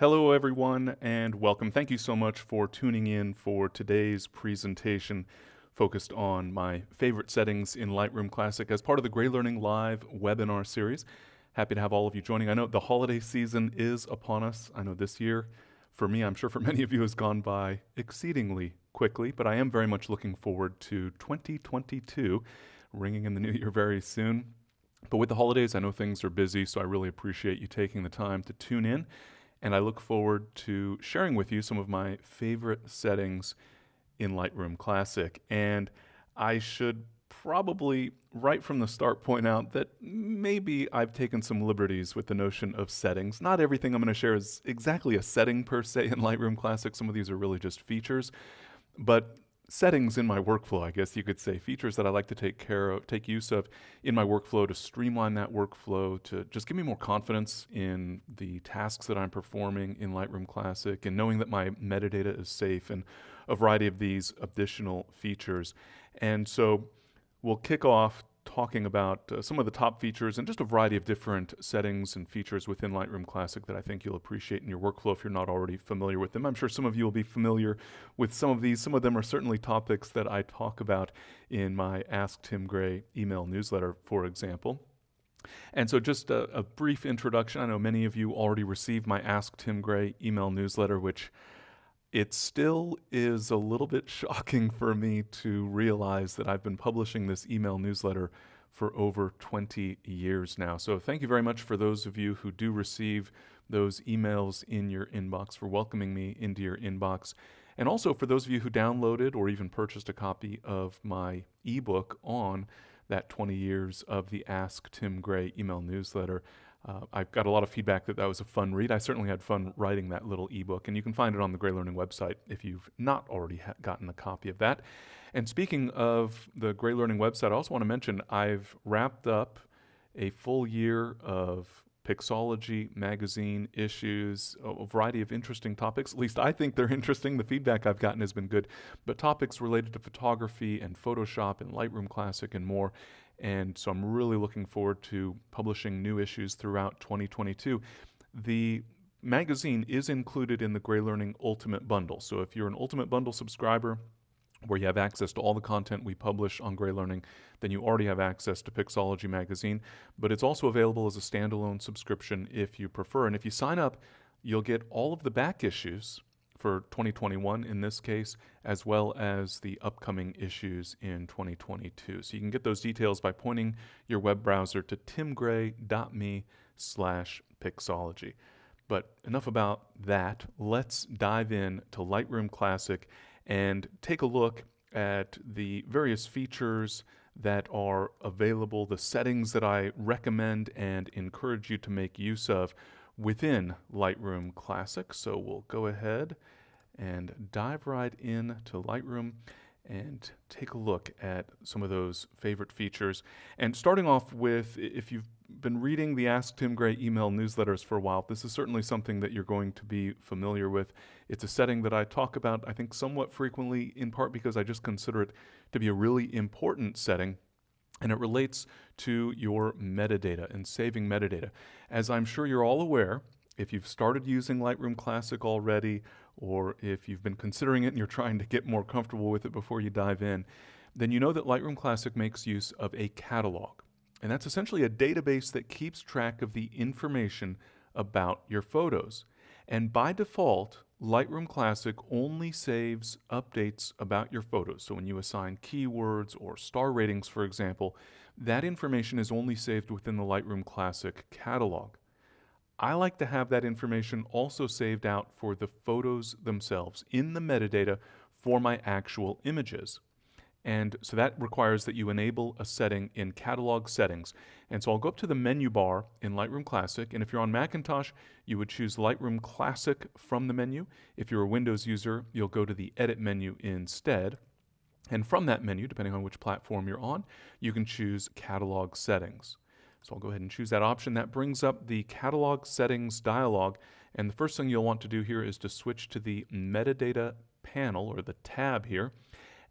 Hello everyone and welcome. Thank you so much for tuning in for today's presentation focused on my favorite settings in Lightroom Classic as part of the GreyLearning Live webinar series. Happy to have all of you joining. I know the holiday season is upon us. I know this year, for me, I'm sure for many of you, has gone by exceedingly quickly, but I am very much looking forward to 2022, ringing in the new year very soon. But with the holidays, I know things are busy, so I really appreciate you taking the time to tune in. And I look forward to sharing with you some of my favorite settings in Lightroom Classic. And I should probably, right from the start, point out that maybe I've taken some liberties with the notion of settings. Not everything I'm going to share is exactly a setting per se in Lightroom Classic. Some of these are really just features. But settings in my workflow, I guess you could say, features that I like to take use of in my workflow to streamline that workflow, to just give me more confidence in the tasks that I'm performing in Lightroom Classic and knowing that my metadata is safe and a variety of these additional features. And so we'll kick off talking about some of the top features and just a variety of different settings and features within Lightroom Classic that I think you'll appreciate in your workflow if you're not already familiar with them. I'm sure some of you will be familiar with some of these. Some of them are certainly topics that I talk about in my Ask Tim Gray email newsletter, for example. And so just a brief introduction. I know many of you already received my Ask Tim Gray email newsletter, which it still is a little bit shocking for me to realize that I've been publishing this email newsletter for over 20 years now. So thank you very much for those of you who do receive those emails in your inbox, for welcoming me into your inbox. And also for those of you who downloaded or even purchased a copy of my ebook on that 20 years of the Ask Tim Gray email newsletter. I've got a lot of feedback that was a fun read. I certainly had fun writing that little ebook, and you can find it on the GreyLearning website if you've not already gotten a copy of that. And speaking of the GreyLearning website, I also want to mention I've wrapped up a full year of Pixology magazine issues, a variety of interesting topics. At least I think they're interesting. The feedback I've gotten has been good, but topics related to photography and Photoshop and Lightroom Classic and more. And so I'm really looking forward to publishing new issues throughout 2022. The magazine is included in the GreyLearning Ultimate Bundle. So if you're an Ultimate Bundle subscriber, where you have access to all the content we publish on GreyLearning, then you already have access to Pixology magazine. But it's also available as a standalone subscription if you prefer. And if you sign up, you'll get all of the back issues for 2021 in this case, as well as the upcoming issues in 2022. So you can get those details by pointing your web browser to timgray.me/Pixology. But enough about that. Let's dive in to Lightroom Classic and take a look at the various features that are available, the settings that I recommend and encourage you to make use of within Lightroom Classic. So we'll go ahead and dive right into Lightroom and take a look at some of those favorite features. And starting off with, if you've been reading the Ask Tim Gray email newsletters for a while, this is certainly something that you're going to be familiar with. It's a setting that I talk about, I think, somewhat frequently, in part because I just consider it to be a really important setting. And it relates to your metadata and saving metadata. As I'm sure you're all aware, if you've started using Lightroom Classic already, or if you've been considering it and you're trying to get more comfortable with it before you dive in, then you know that Lightroom Classic makes use of a catalog. And that's essentially a database that keeps track of the information about your photos. And by default, Lightroom Classic only saves updates about your photos. So when you assign keywords or star ratings, for example, that information is only saved within the Lightroom Classic catalog. I like to have that information also saved out for the photos themselves in the metadata for my actual images. And so that requires that you enable a setting in Catalog Settings. And so I'll go up to the menu bar in Lightroom Classic, and if you're on Macintosh, you would choose Lightroom Classic from the menu. If you're a Windows user, you'll go to the Edit menu instead. And from that menu, depending on which platform you're on, you can choose Catalog Settings. So I'll go ahead and choose that option. That brings up the Catalog Settings dialog, and the first thing you'll want to do here is to switch to the Metadata panel, or the tab here,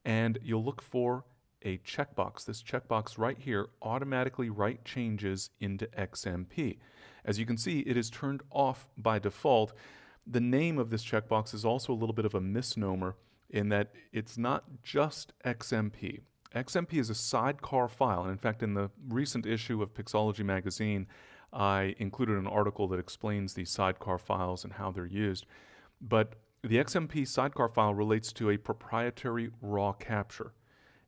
and you'll look for a checkbox. This checkbox right here automatically write changes into XMP. As you can see, it is turned off by default, The name of this checkbox is also a little bit of a misnomer in that it's not just XMP. XMP is a sidecar file, and in fact, in the recent issue of Pixology magazine, I included an article that explains these sidecar files and how they're used. But the XMP sidecar file relates to a proprietary raw capture.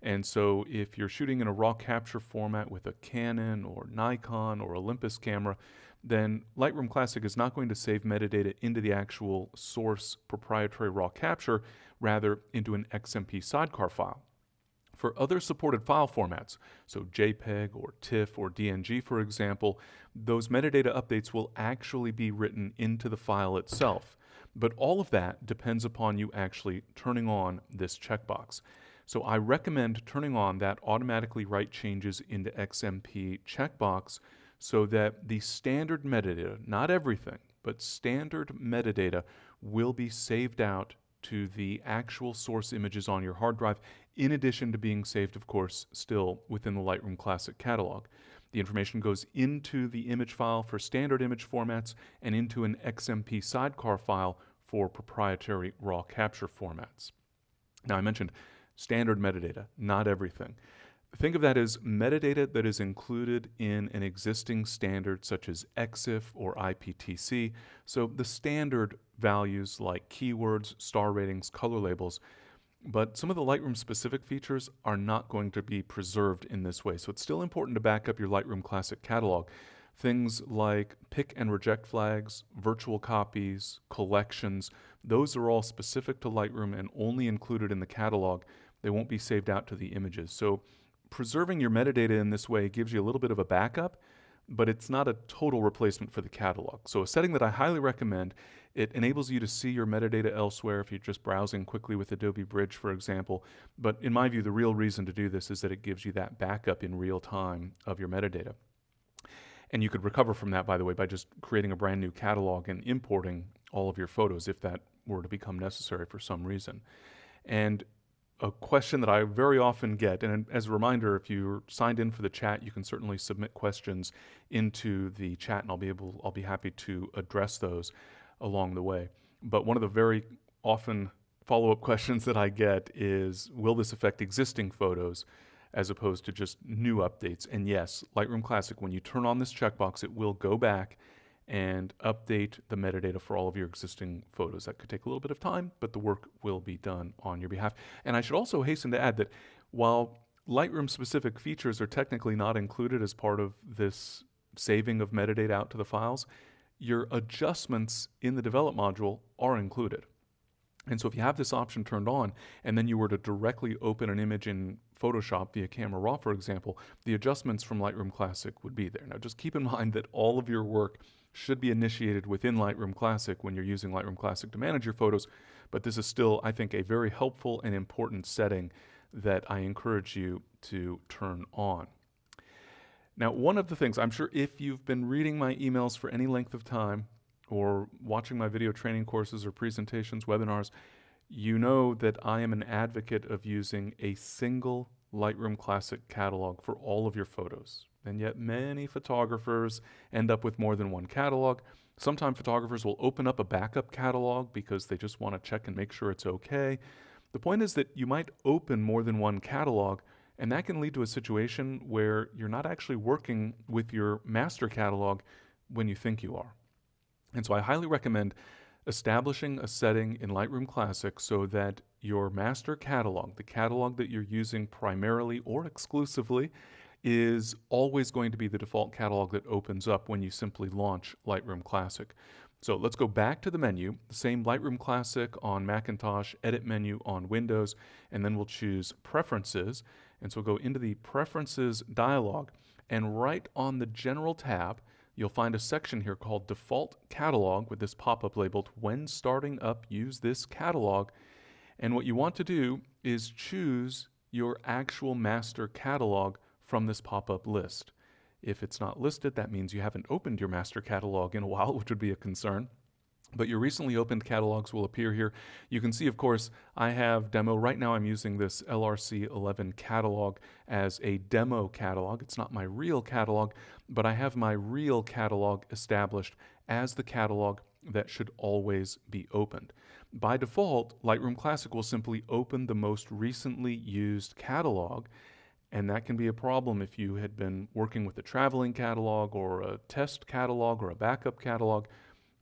And so if you're shooting in a raw capture format with a Canon or Nikon or Olympus camera, then Lightroom Classic is not going to save metadata into the actual source proprietary raw capture, rather into an XMP sidecar file. For other supported file formats, so JPEG or TIFF or DNG for example, those metadata updates will actually be written into the file itself. But all of that depends upon you actually turning on this checkbox. So I recommend turning on that automatically write changes into XMP checkbox so that the standard metadata, not everything, but standard metadata will be saved out to the actual source images on your hard drive, in addition to being saved, of course, still within the Lightroom Classic catalog. The information goes into the image file for standard image formats and into an XMP sidecar file for proprietary raw capture formats. Now, I mentioned standard metadata, not everything. Think of that as metadata that is included in an existing standard such as EXIF or IPTC. So the standard values like keywords, star ratings, color labels. But some of the Lightroom specific features are not going to be preserved in this way. So it's still important to back up your Lightroom Classic catalog. Things like pick and reject flags, virtual copies, collections, those are all specific to Lightroom and only included in the catalog. They won't be saved out to the images. So preserving your metadata in this way gives you a little bit of a backup, but it's not a total replacement for the catalog. So a setting that I highly recommend, it enables you to see your metadata elsewhere if you're just browsing quickly with Adobe Bridge, for example. But in my view, the real reason to do this is that it gives you that backup in real time of your metadata. And you could recover from that, by the way, by just creating a brand new catalog and importing all of your photos if that were to become necessary for some reason. And a question that I very often get, and as a reminder, if you're signed in for the chat, you can certainly submit questions into the chat, and I'll be happy to address those along the way. But one of the very often follow-up questions that I get is, will this affect existing photos as opposed to just new updates? And yes, Lightroom Classic, when you turn on this checkbox, it will go back and update the metadata for all of your existing photos. That could take a little bit of time, but the work will be done on your behalf. And I should also hasten to add that while Lightroom-specific features are technically not included as part of this saving of metadata out to the files, your adjustments in the Develop module are included. And so if you have this option turned on, and then you were to directly open an image in Photoshop via Camera Raw, for example, the adjustments from Lightroom Classic would be there. Now just keep in mind that all of your work should be initiated within Lightroom Classic when you're using Lightroom Classic to manage your photos, but this is still, I think, a very helpful and important setting that I encourage you to turn on. Now, one of the things, I'm sure if you've been reading my emails for any length of time or watching my video training courses or presentations, webinars, you know that I am an advocate of using a single Lightroom Classic catalog for all of your photos. And yet many photographers end up with more than one catalog. Sometimes photographers will open up a backup catalog because they just want to check and make sure it's okay. The point is that you might open more than one catalog, and that can lead to a situation where you're not actually working with your master catalog when you think you are. And so I highly recommend establishing a setting in Lightroom Classic so that your master catalog, the catalog that you're using primarily or exclusively, is always going to be the default catalog that opens up when you simply launch Lightroom Classic. So let's go back to the menu, the same Lightroom Classic on Macintosh, Edit menu on Windows, and then we'll choose Preferences. And so we'll go into the Preferences dialog, and right on the General tab, you'll find a section here called Default Catalog with this pop-up labeled, When Starting Up, Use This Catalog. And what you want to do is choose your actual master catalog from this pop-up list. If it's not listed, that means you haven't opened your master catalog in a while, which would be a concern. But your recently opened catalogs will appear here. You can see, of course, I have demo. Right now I'm using this LRC11 catalog as a demo catalog. It's not my real catalog, but I have my real catalog established as the catalog that should always be opened. By default, Lightroom Classic will simply open the most recently used catalog, and that can be a problem if you had been working with a traveling catalog or a test catalog or a backup catalog.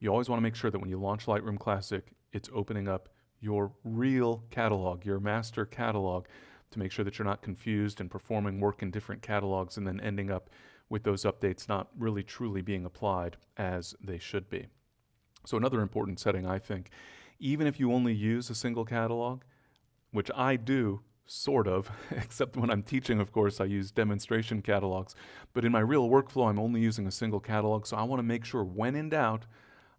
You always want to make sure that when you launch Lightroom Classic, it's opening up your real catalog, your master catalog, to make sure that you're not confused and performing work in different catalogs and then ending up with those updates not really truly being applied as they should be. So another important setting, I think, even if you only use a single catalog, which I do, sort of, except when I'm teaching, of course, I use demonstration catalogs, but in my real workflow, I'm only using a single catalog, so I want to make sure when in doubt,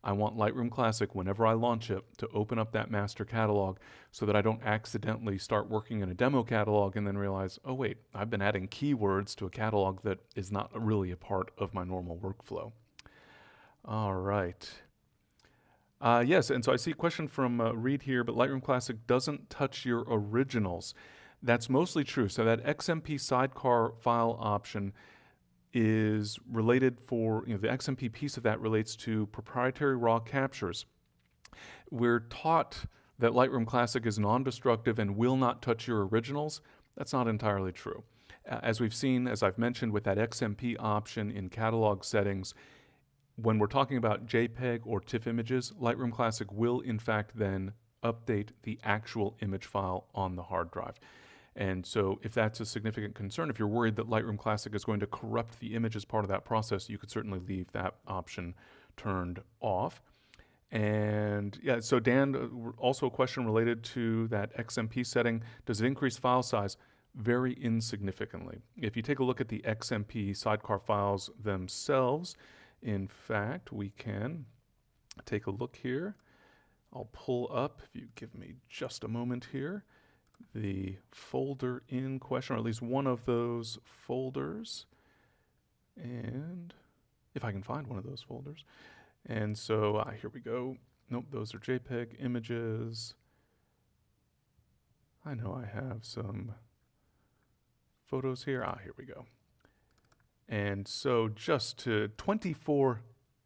I want Lightroom Classic, whenever I launch it, to open up that master catalog so that I don't accidentally start working in a demo catalog and then realize, oh wait, I've been adding keywords to a catalog that is not really a part of my normal workflow. All right. Yes, and so I see a question from Reed here, but Lightroom Classic doesn't touch your originals. That's mostly true. So that XMP sidecar file option is related for, the XMP piece of that relates to proprietary raw captures. We're taught that Lightroom Classic is non-destructive and will not touch your originals. That's not entirely true. As we've seen, as I've mentioned, with that XMP option in catalog settings, when we're talking about JPEG or TIFF images, Lightroom Classic will in fact then update the actual image file on the hard drive. And so if that's a significant concern, if you're worried that Lightroom Classic is going to corrupt the image as part of that process, you could certainly leave that option turned off. And yeah, so Dan, also a question related to that XMP setting. Does it increase file size? Very insignificantly. If you take a look at the XMP sidecar files themselves, in fact, we can take a look here. I'll pull up, if you give me just a moment here, the folder in question, or at least one of those folders, and if I can find one of those folders. And so here we go. Nope, those are JPEG images. I know I have some photos here. Here we go. And so just to 24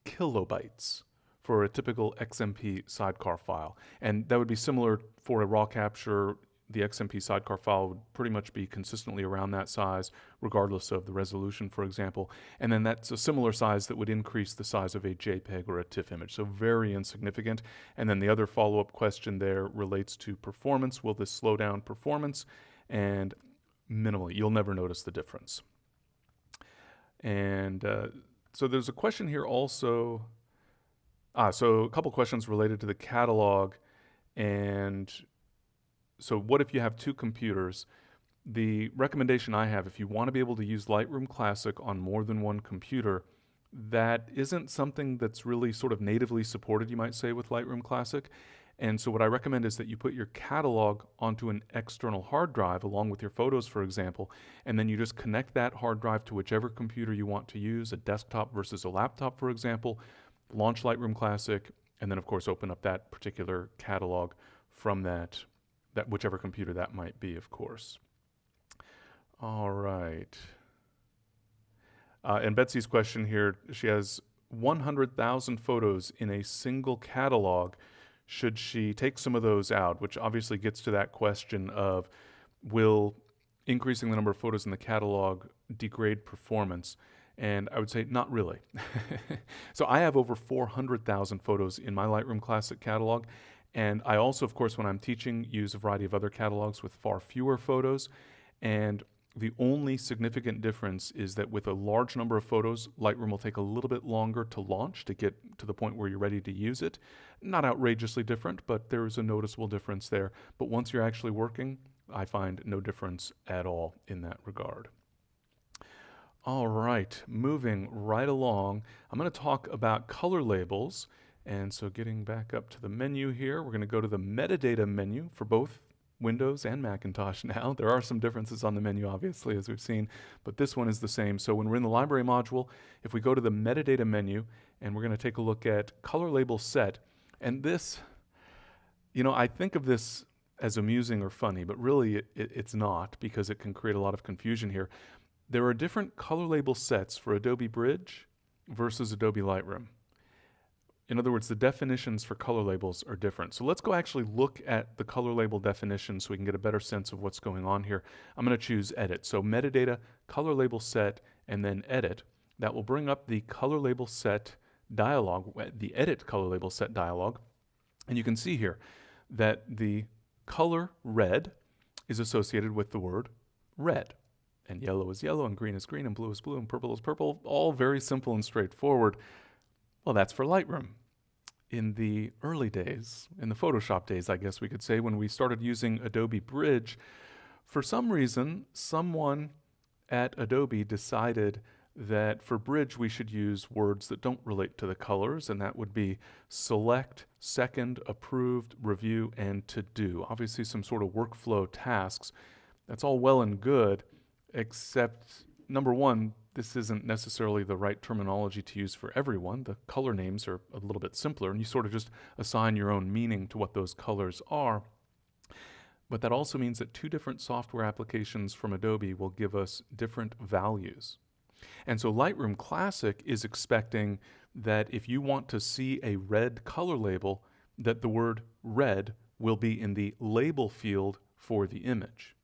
kilobytes for a typical XMP sidecar file. And that would be similar for a raw capture. The XMP sidecar file would pretty much be consistently around that size, regardless of the resolution, for example. And then that's a similar size that would increase the size of a JPEG or a TIFF image. So very insignificant. And then the other follow-up question there relates to performance. Will this slow down performance? And minimally. You'll never notice the difference. And so there's a question here also. So a couple questions related to the catalog. And so what if you have two computers? The recommendation I have, if you want to be able to use Lightroom Classic on more than one computer, that isn't something that's really sort of natively supported, you might say, with Lightroom Classic. And so what I recommend is that you put your catalog onto an external hard drive along with your photos, for example, and then you just connect that hard drive to whichever computer you want to use, a desktop versus a laptop, for example, launch Lightroom Classic, and then of course open up that particular catalog from that whichever computer that might be, of course. All right. And Betsy's question here, she has 100,000 photos in a single catalog. Should she take some of those out? Which obviously gets to that question of, will increasing the number of photos in the catalog degrade performance? And I would say not really. So I have over 400,000 photos in my Lightroom Classic catalog. And I also, of course, when I'm teaching, use a variety of other catalogs with far fewer photos. And the only significant difference is that with a large number of photos, Lightroom will take a little bit longer to launch to get to the point where you're ready to use it. Not outrageously different, but there is a noticeable difference there. But once you're actually working, I find no difference at all in that regard. All right, moving right along, I'm going to talk about color labels. And so getting back up to the menu here, we're going to go to the metadata menu for both Windows and Macintosh now. There are some differences on the menu, obviously, as we've seen, but this one is the same. So when we're in the library module, if we go to the metadata menu, and we're going to take a look at color label set, and this, I think of this as amusing or funny, but really it's not, because it can create a lot of confusion here. There are different color label sets for Adobe Bridge versus Adobe Lightroom. In other words, the definitions for color labels are different. So let's go actually look at the color label definition so we can get a better sense of what's going on here. I'm going to choose edit. So metadata, color label set, and then edit. That will bring up the color label set dialog, the edit color label set dialog. And you can see here that the color red is associated with the word red. And yellow is yellow, and green is green, and blue is blue, and purple is purple. All very simple and straightforward. Well, that's for Lightroom. In the early days, in the Photoshop days, I guess we could say, when we started using Adobe Bridge, for some reason, someone at Adobe decided that for Bridge we should use words that don't relate to the colors, and that would be select, second, approved, review, and to do. Obviously some sort of workflow tasks. That's all well and good, except number one, this isn't necessarily the right terminology to use for everyone. The color names are a little bit simpler, and you sort of just assign your own meaning to what those colors are. But that also means that two different software applications from Adobe will give us different values. And so Lightroom Classic is expecting that if you want to see a red color label, that the word red will be in the label field for the image.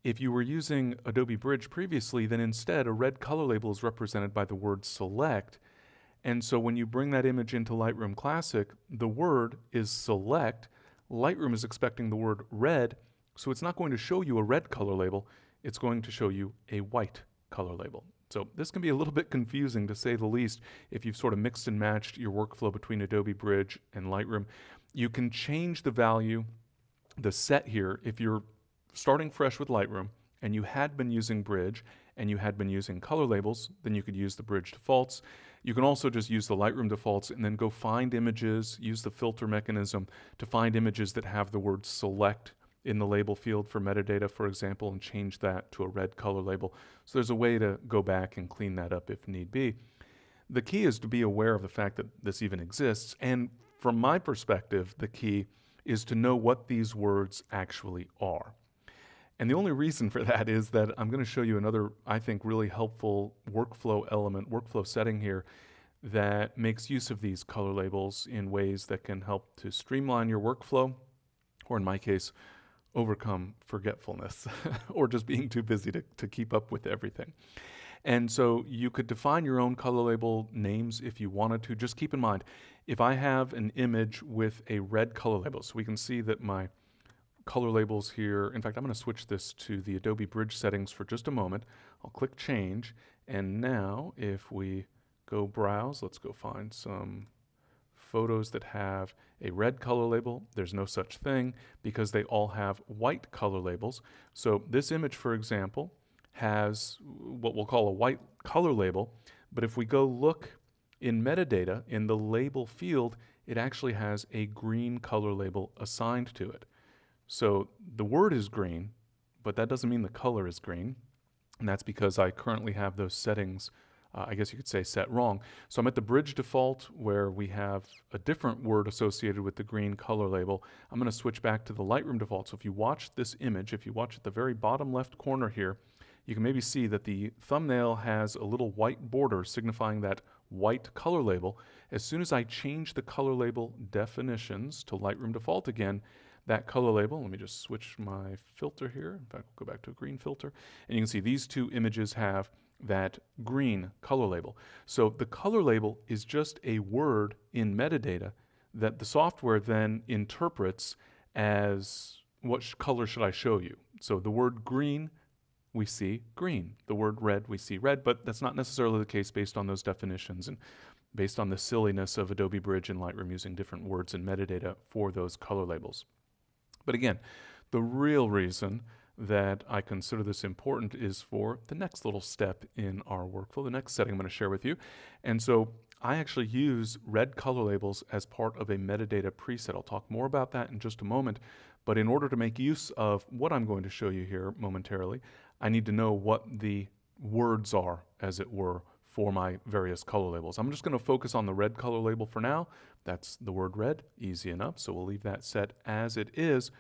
If you were using Adobe Bridge previously, then instead a red color label is represented by the word select. And so when you bring that image into Lightroom Classic, the word is select. Lightroom is expecting the word red, so it's not going to show you a red color label, it's going to show you a white color label. So this can be a little bit confusing, to say the least, if you've sort of mixed and matched your workflow between Adobe Bridge and Lightroom. You can change the value, the set here, if you're starting fresh with Lightroom and you had been using Bridge and you had been using color labels, then you could use the Bridge defaults. You can also just use the Lightroom defaults and then go find images, use the filter mechanism to find images that have the word select in the label field for metadata, for example, and change that to a red color label. So there's a way to go back and clean that up if need be. The key is to be aware of the fact that this even exists, and from my perspective, the key is to know what these words actually are. And the only reason for that is that I'm going to show you another, I think, really helpful workflow element, workflow setting here that makes use of these color labels in ways that can help to streamline your workflow, or in my case, overcome forgetfulness or just being too busy to keep up with everything. And so you could define your own color label names if you wanted to. Just keep in mind, if I have an image with a red color label, so we can see that my color labels here, in fact, I'm going to switch this to the Adobe Bridge settings for just a moment. I'll click change, and now if we go browse, let's go find some photos that have a red color label. There's no such thing because they all have white color labels. So this image, for example, has what we'll call a white color label, but if we go look in metadata in the label field, it actually has a green color label assigned to it. So the word is green, but that doesn't mean the color is green, and that's because I currently have those settings, I guess you could say, set wrong. So I'm at the Bridge default where we have a different word associated with the green color label. I'm going to switch back to the Lightroom default. So if you watch this image, if you watch at the very bottom left corner here, you can maybe see that the thumbnail has a little white border signifying that white color label. As soon as I change the color label definitions to Lightroom default again, that color label, let me just switch my filter here. In fact, we'll go back to a green filter. And you can see these two images have that green color label. So the color label is just a word in metadata that the software then interprets as what color should I show you. So the word green, we see green. The word red, we see red, but that's not necessarily the case based on those definitions and based on the silliness of Adobe Bridge and Lightroom using different words in metadata for those color labels. But again, the real reason that I consider this important is for the next little step in our workflow, the next setting I'm going to share with you. And so I actually use red color labels as part of a metadata preset. I'll talk more about that in just a moment. But in order to make use of what I'm going to show you here momentarily, I need to know what the words are, as it were, for my various color labels. I'm just going to focus on the red color label for now. That's the word red, easy enough. So we'll leave that set as it is.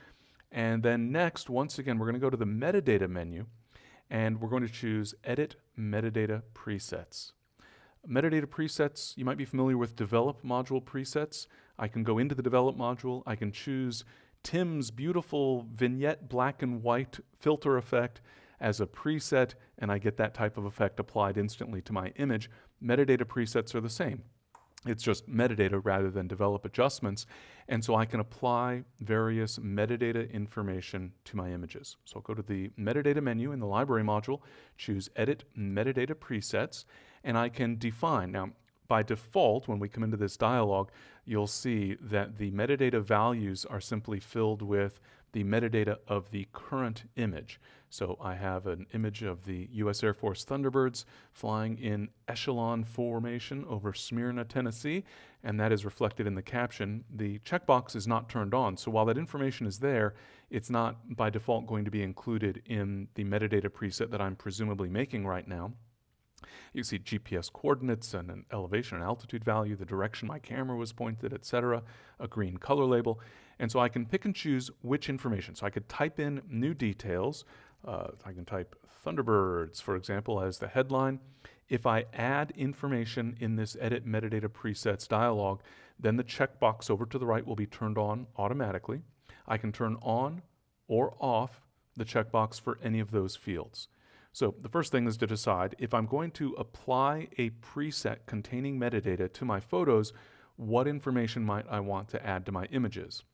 And then next, once again, we're going to go to the metadata menu and we're going to choose Edit Metadata Presets. Metadata presets, you might be familiar with develop module presets. I can go into the develop module. I can choose Tim's beautiful vignette black and white filter effect as a preset, and I get that type of effect applied instantly to my image. Metadata presets are the same. It's just metadata rather than develop adjustments. And so I can apply various metadata information to my images. So I'll go to the metadata menu in the library module, choose edit metadata presets, and I can define. Now, by default, when we come into this dialog, you'll see that the metadata values are simply filled with the metadata of the current image. So I have an image of the U.S. Air Force Thunderbirds flying in echelon formation over Smyrna, Tennessee, and that is reflected in the caption. The checkbox is not turned on, so while that information is there, it's not by default going to be included in the metadata preset that I'm presumably making right now. You see GPS coordinates and an elevation and altitude value, the direction my camera was pointed, etc., a green color label. And so I can pick and choose which information. So I could type in new details. I can type Thunderbirds, for example, as the headline. If I add information in this Edit Metadata Presets dialog, then the checkbox over to the right will be turned on automatically. I can turn on or off the checkbox for any of those fields. So the first thing is to decide if I'm going to apply a preset containing metadata to my photos, what information might I want to add to my images?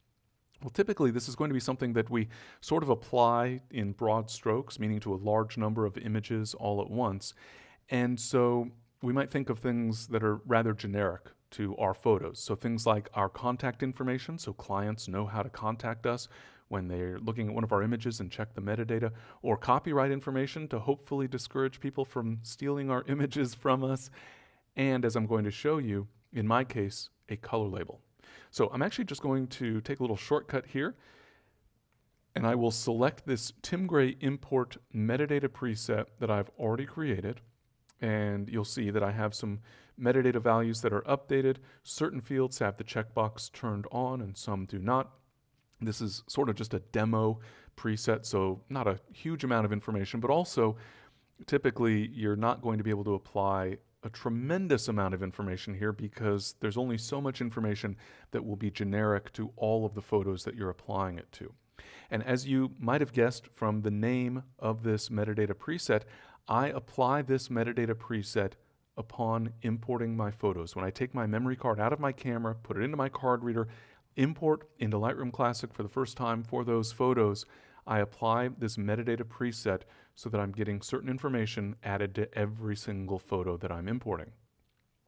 Well, typically this is going to be something that we sort of apply in broad strokes, meaning to a large number of images all at once. And so we might think of things that are rather generic to our photos. So things like our contact information, so clients know how to contact us when they're looking at one of our images and check the metadata, or copyright information to hopefully discourage people from stealing our images from us. And as I'm going to show you, in my case, a color label. So I'm actually just going to take a little shortcut here, and I will select this Tim Grey import metadata preset that I've already created, and you'll see that I have some metadata values that are updated. Certain fields have the checkbox turned on and some do not. This is sort of just a demo preset, so not a huge amount of information, but also typically you're not going to be able to apply a tremendous amount of information here because there's only so much information that will be generic to all of the photos that you're applying it to. And as you might have guessed from the name of this metadata preset, I apply this metadata preset upon importing my photos. When I take my memory card out of my camera, put it into my card reader, import into Lightroom Classic for the first time for those photos, I apply this metadata preset so that I'm getting certain information added to every single photo that I'm importing.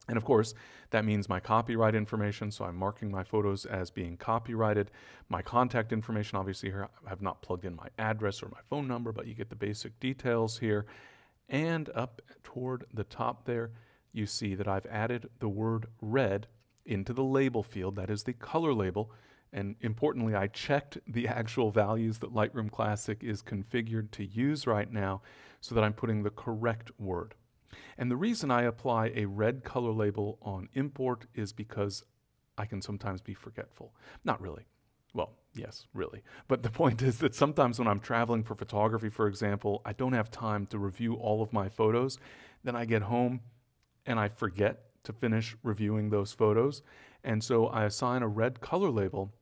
And of course, that means my copyright information, so I'm marking my photos as being copyrighted. My contact information, obviously here I have not plugged in my address or my phone number, but you get the basic details here. And up toward the top there, you see that I've added the word red into the label field, that is the color label. And importantly, I checked the actual values that Lightroom Classic is configured to use right now so that I'm putting the correct word. And the reason I apply a red color label on import is because I can sometimes be forgetful. Not really. Well, yes, really. But the point is that sometimes when I'm traveling for photography, for example, I don't have time to review all of my photos. Then I get home and I forget to finish reviewing those photos. And so I assign a red color label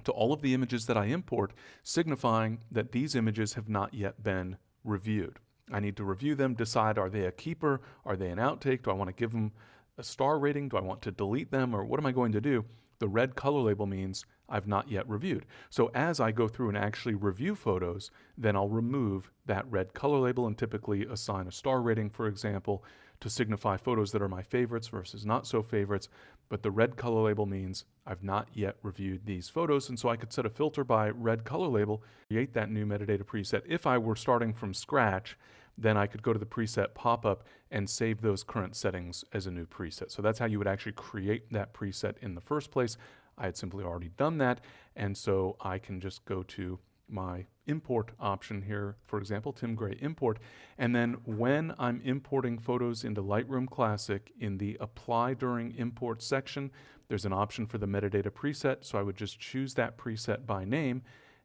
to all of the images that I import, signifying that these images have not yet been reviewed. I need to review them, decide, are they a keeper? Are they an outtake? Do I want to give them a star rating? Do I want to delete them? Or what am I going to do? The red color label means I've not yet reviewed. So as I go through and actually review photos, then I'll remove that red color label and typically assign a star rating, for example, to signify photos that are my favorites versus not so favorites. But the red color label means I've not yet reviewed these photos. And so I could set a filter by red color label, create that new metadata preset. If I were starting from scratch, then I could go to the preset pop-up and save those current settings as a new preset. So that's how you would actually create that preset in the first place. I had simply already done that, and so I can just go to my import option here, for example, Tim Grey import, and then when I'm importing photos into Lightroom Classic, in the Apply During Import section, there's an option for the metadata preset, so I would just choose that preset by name,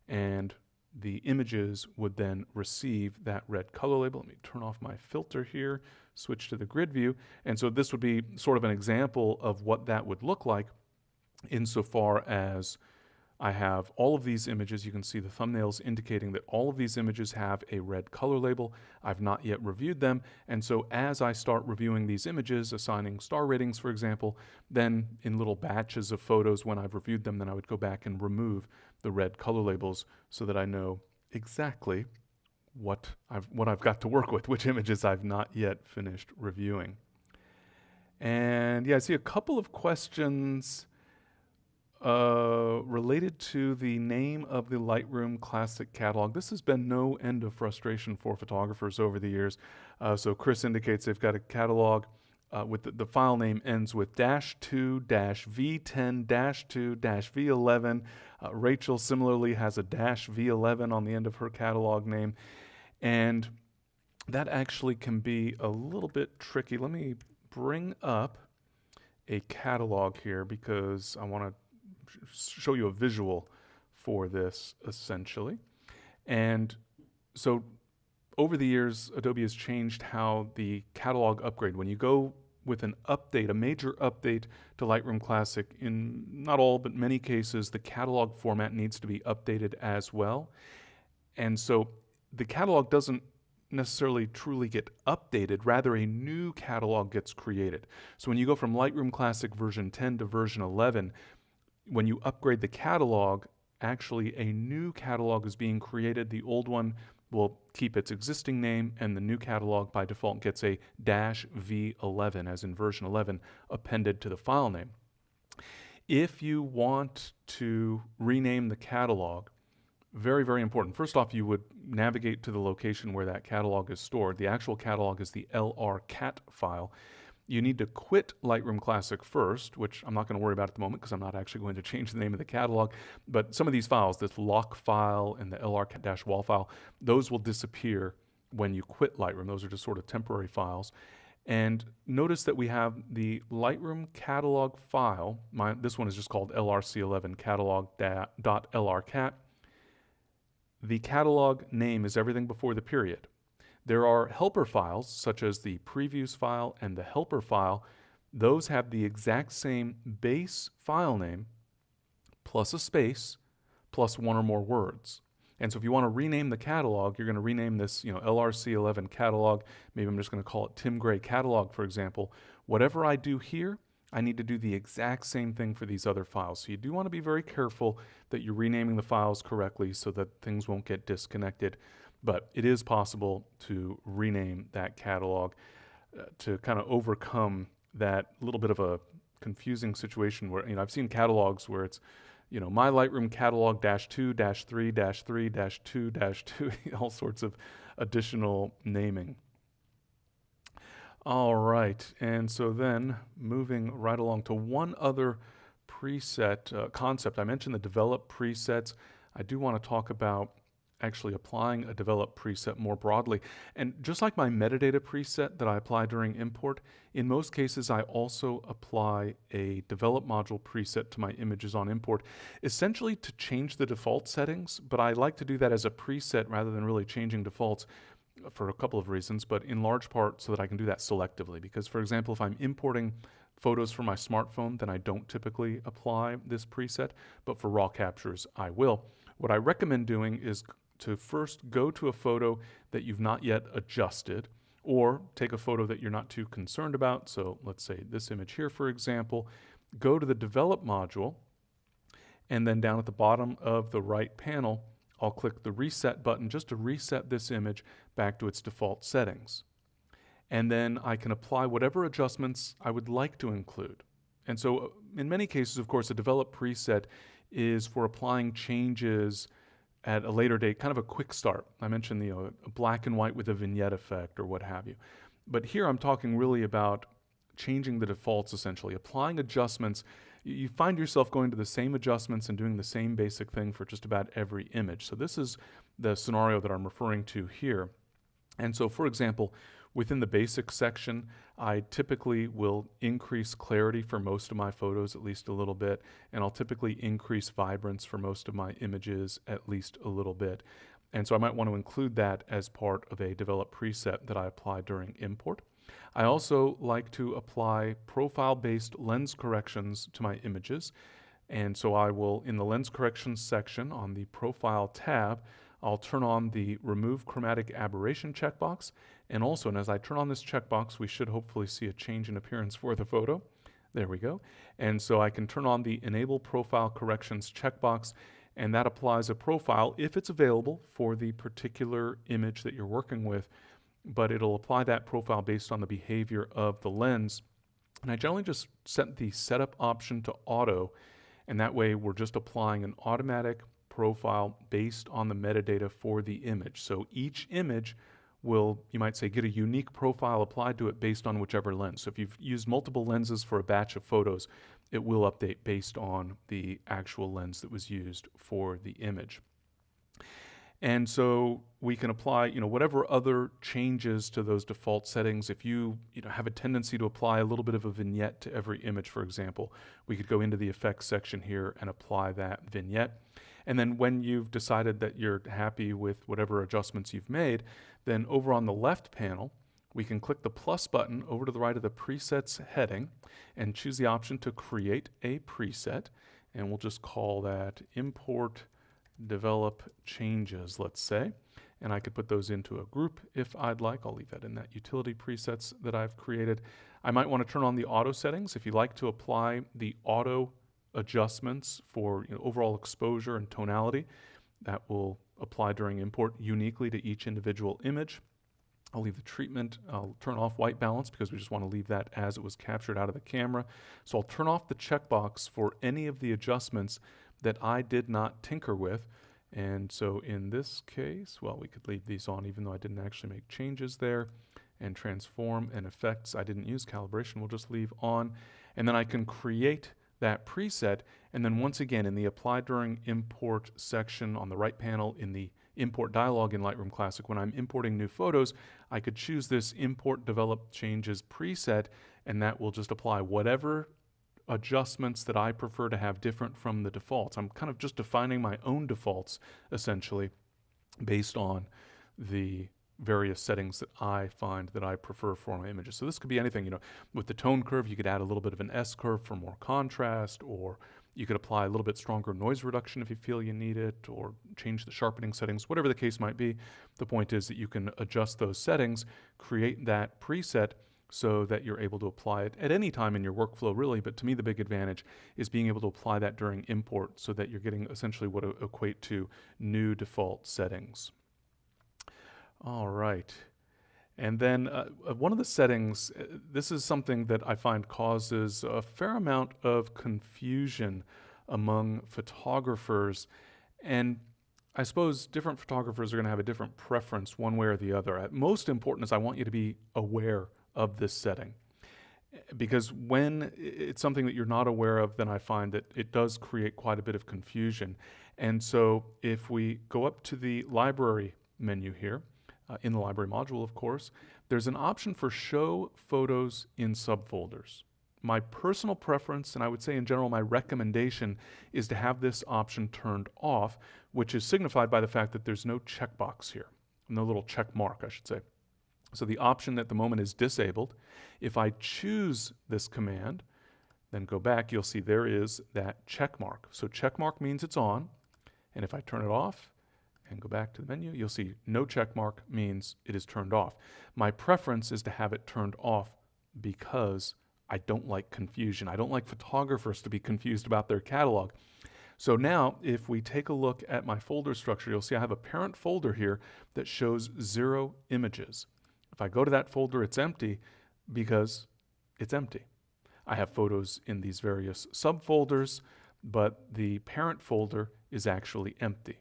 and the images would then receive that red color label. Let me turn off my filter here, switch to the grid view. And so this would be sort of an example of what that would look like insofar as I have all of these images. You can see the thumbnails indicating that all of these images have a red color label. I've not yet reviewed them. And so as I start reviewing these images, assigning star ratings, for example, then in little batches of photos when I've reviewed them, then I would go back and remove the red color labels so that I know exactly what I've got to work with, which images I've not yet finished reviewing. And yeah, I see a couple of questions related to the name of the Lightroom Classic catalog. This has been no end of frustration for photographers over the years. So Chris indicates they've got a catalog with the file name ends with -2 -V10 -2 -V11. Rachel similarly has a -V11 on the end of her catalog name. And that actually can be a little bit tricky. Let me bring up a catalog here because I want to show you a visual for this essentially. And so over the years, Adobe has changed how the catalog upgrade, when you go with an update, a major update to Lightroom Classic, in not all but many cases, the catalog format needs to be updated as well. And so the catalog doesn't necessarily truly get updated, rather a new catalog gets created. So when you go from Lightroom Classic version 10 to version 11, when you upgrade the catalog, actually a new catalog is being created. The old one will keep its existing name, and the new catalog by default gets a -V11, as in version 11, appended to the file name. If you want to rename the catalog, very, very important. First off, you would navigate to the location where that catalog is stored. The actual catalog is the LRCat file. You need to quit Lightroom Classic first, which I'm not going to worry about at the moment because I'm not actually going to change the name of the catalog. But some of these files, this lock file and the LRCat-wall file, those will disappear when you quit Lightroom. Those are just sort of temporary files. And notice that we have the Lightroom catalog file. This one is just called LRC11 catalog.lrcat. The catalog name is everything before the period. There are helper files, such as the previews file and the helper file. Those have the exact same base file name, plus a space, plus one or more words. And so if you want to rename the catalog, you're going to rename this, LRC11 catalog. Maybe I'm just going to call it Tim Gray catalog, for example. Whatever I do here, I need to do the exact same thing for these other files. So you do want to be very careful that you're renaming the files correctly so that things won't get disconnected. But it is possible to rename that catalog to kind of overcome that little bit of a confusing situation where, I've seen catalogs where it's, my Lightroom catalog -2 -3 -3 -2 -2, all sorts of additional naming. All right, and so then moving right along to one other preset concept. I mentioned the develop presets. I do want to talk about actually applying a develop preset more broadly. And just like my metadata preset that I apply during import, in most cases I also apply a develop module preset to my images on import, essentially to change the default settings, but I like to do that as a preset rather than really changing defaults for a couple of reasons, but in large part so that I can do that selectively. Because, for example, if I'm importing photos from my smartphone, then I don't typically apply this preset, but for raw captures, I will. What I recommend doing is to first go to a photo that you've not yet adjusted, or take a photo that you're not too concerned about. So let's say this image here, for example, go to the develop module, and then down at the bottom of the right panel, I'll click the reset button just to reset this image back to its default settings. And then I can apply whatever adjustments I would like to include. And so in many cases, of course, a develop preset is for applying changes at a later date, kind of a quick start. I mentioned a black and white with a vignette effect or what have you. But here I'm talking really about changing the defaults, essentially, applying adjustments. You find yourself going to the same adjustments and doing the same basic thing for just about every image. So this is the scenario that I'm referring to here. And so, for example, Within the basics section, I typically will increase clarity for most of my photos at least a little bit, and I'll typically increase vibrance for most of my images at least a little bit. And so I might want to include that as part of a developed preset that I apply during import. I also like to apply profile-based lens corrections to my images. And so I will, in the lens corrections section on the profile tab, I'll turn on the remove chromatic aberration checkbox. And also, and as I turn on this checkbox, we should hopefully see a change in appearance for the photo. There we go. And so I can turn on the enable profile corrections checkbox, and that applies a profile if it's available for the particular image that you're working with, but it'll apply that profile based on the behavior of the lens. And I generally just set the setup option to auto, and that way we're just applying an automatic profile based on the metadata for the image. So each image will, you might say, get a unique profile applied to it based on whichever lens. So if you've used multiple lenses for a batch of photos, it will update based on the actual lens that was used for the image. And so we can apply, whatever other changes to those default settings. If you, have a tendency to apply a little bit of a vignette to every image, for example, we could go into the effects section here and apply that vignette. And then when you've decided that you're happy with whatever adjustments you've made, then over on the left panel, we can click the plus button over to the right of the presets heading and choose the option to create a preset. And we'll just call that import develop changes, let's say. And I could put those into a group if I'd like. I'll leave that in that utility presets that I've created. I might want to turn on the auto settings. If you like to apply the auto adjustments for overall exposure and tonality, that will apply during import uniquely to each individual image. I'll leave the treatment, I'll turn off white balance because we just want to leave that as it was captured out of the camera. So I'll turn off the checkbox for any of the adjustments that I did not tinker with. And so in this case, well, we could leave these on even though I didn't actually make changes there. And transform and effects, I didn't use calibration, we'll just leave on. And then I can create that preset, and then once again in the apply during import section on the right panel in the import dialog in Lightroom Classic, when I'm importing new photos, I could choose this import develop changes preset, and that will just apply whatever adjustments that I prefer to have different from the defaults. I'm kind of just defining my own defaults essentially based on the various settings that I find that I prefer for my images. So this could be anything, with the tone curve, you could add a little bit of an S curve for more contrast, or you could apply a little bit stronger noise reduction if you feel you need it, or change the sharpening settings, whatever the case might be. The point is that you can adjust those settings, create that preset so that you're able to apply it at any time in your workflow, really. But to me, the big advantage is being able to apply that during import so that you're getting essentially what equate to new default settings. All right. And then one of the settings, this is something that I find causes a fair amount of confusion among photographers. And I suppose different photographers are going to have a different preference one way or the other. Most important is I want you to be aware of this setting. Because when it's something that you're not aware of, then I find that it does create quite a bit of confusion. And so if we go up to the library menu here, in the library module, of course, there's an option for show photos in subfolders. My personal preference, and I would say in general my recommendation, is to have this option turned off, which is signified by the fact that there's no checkbox here, no little check mark, I should say. So the option at the moment is disabled. If I choose this command, then go back, you'll see there is that check mark. So check mark means it's on, and if I turn it off, and go back to the menu, you'll see no check mark means it is turned off. My preference is to have it turned off because I don't like confusion. I don't like photographers to be confused about their catalog. So now, if we take a look at my folder structure, you'll see I have a parent folder here that shows 0 images. If I go to that folder, it's empty because it's empty. I have photos in these various subfolders, but the parent folder is actually empty.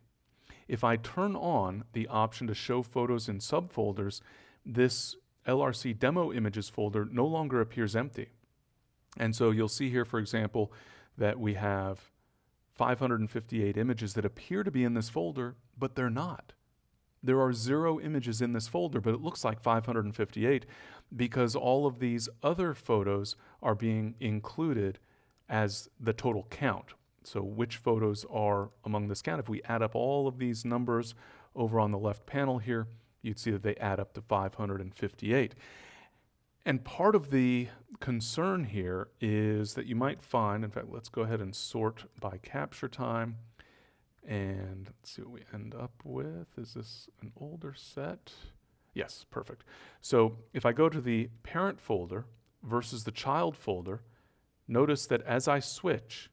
If I turn on the option to show photos in subfolders, this LRC demo images folder no longer appears empty. And so you'll see here, for example, that we have 558 images that appear to be in this folder, but they're not. there are 0 images in this folder, but it looks like 558 because all of these other photos are being included as the total count. So which photos are among this count? If we add up all of these numbers over on the left panel here, you'd see that they add up to 558. And part of the concern here is that you might find, in fact, let's go ahead and sort by capture time. And let's see what we end up with. Is this an older set? Yes, perfect. So if I go to the parent folder versus the child folder, notice that as I switch,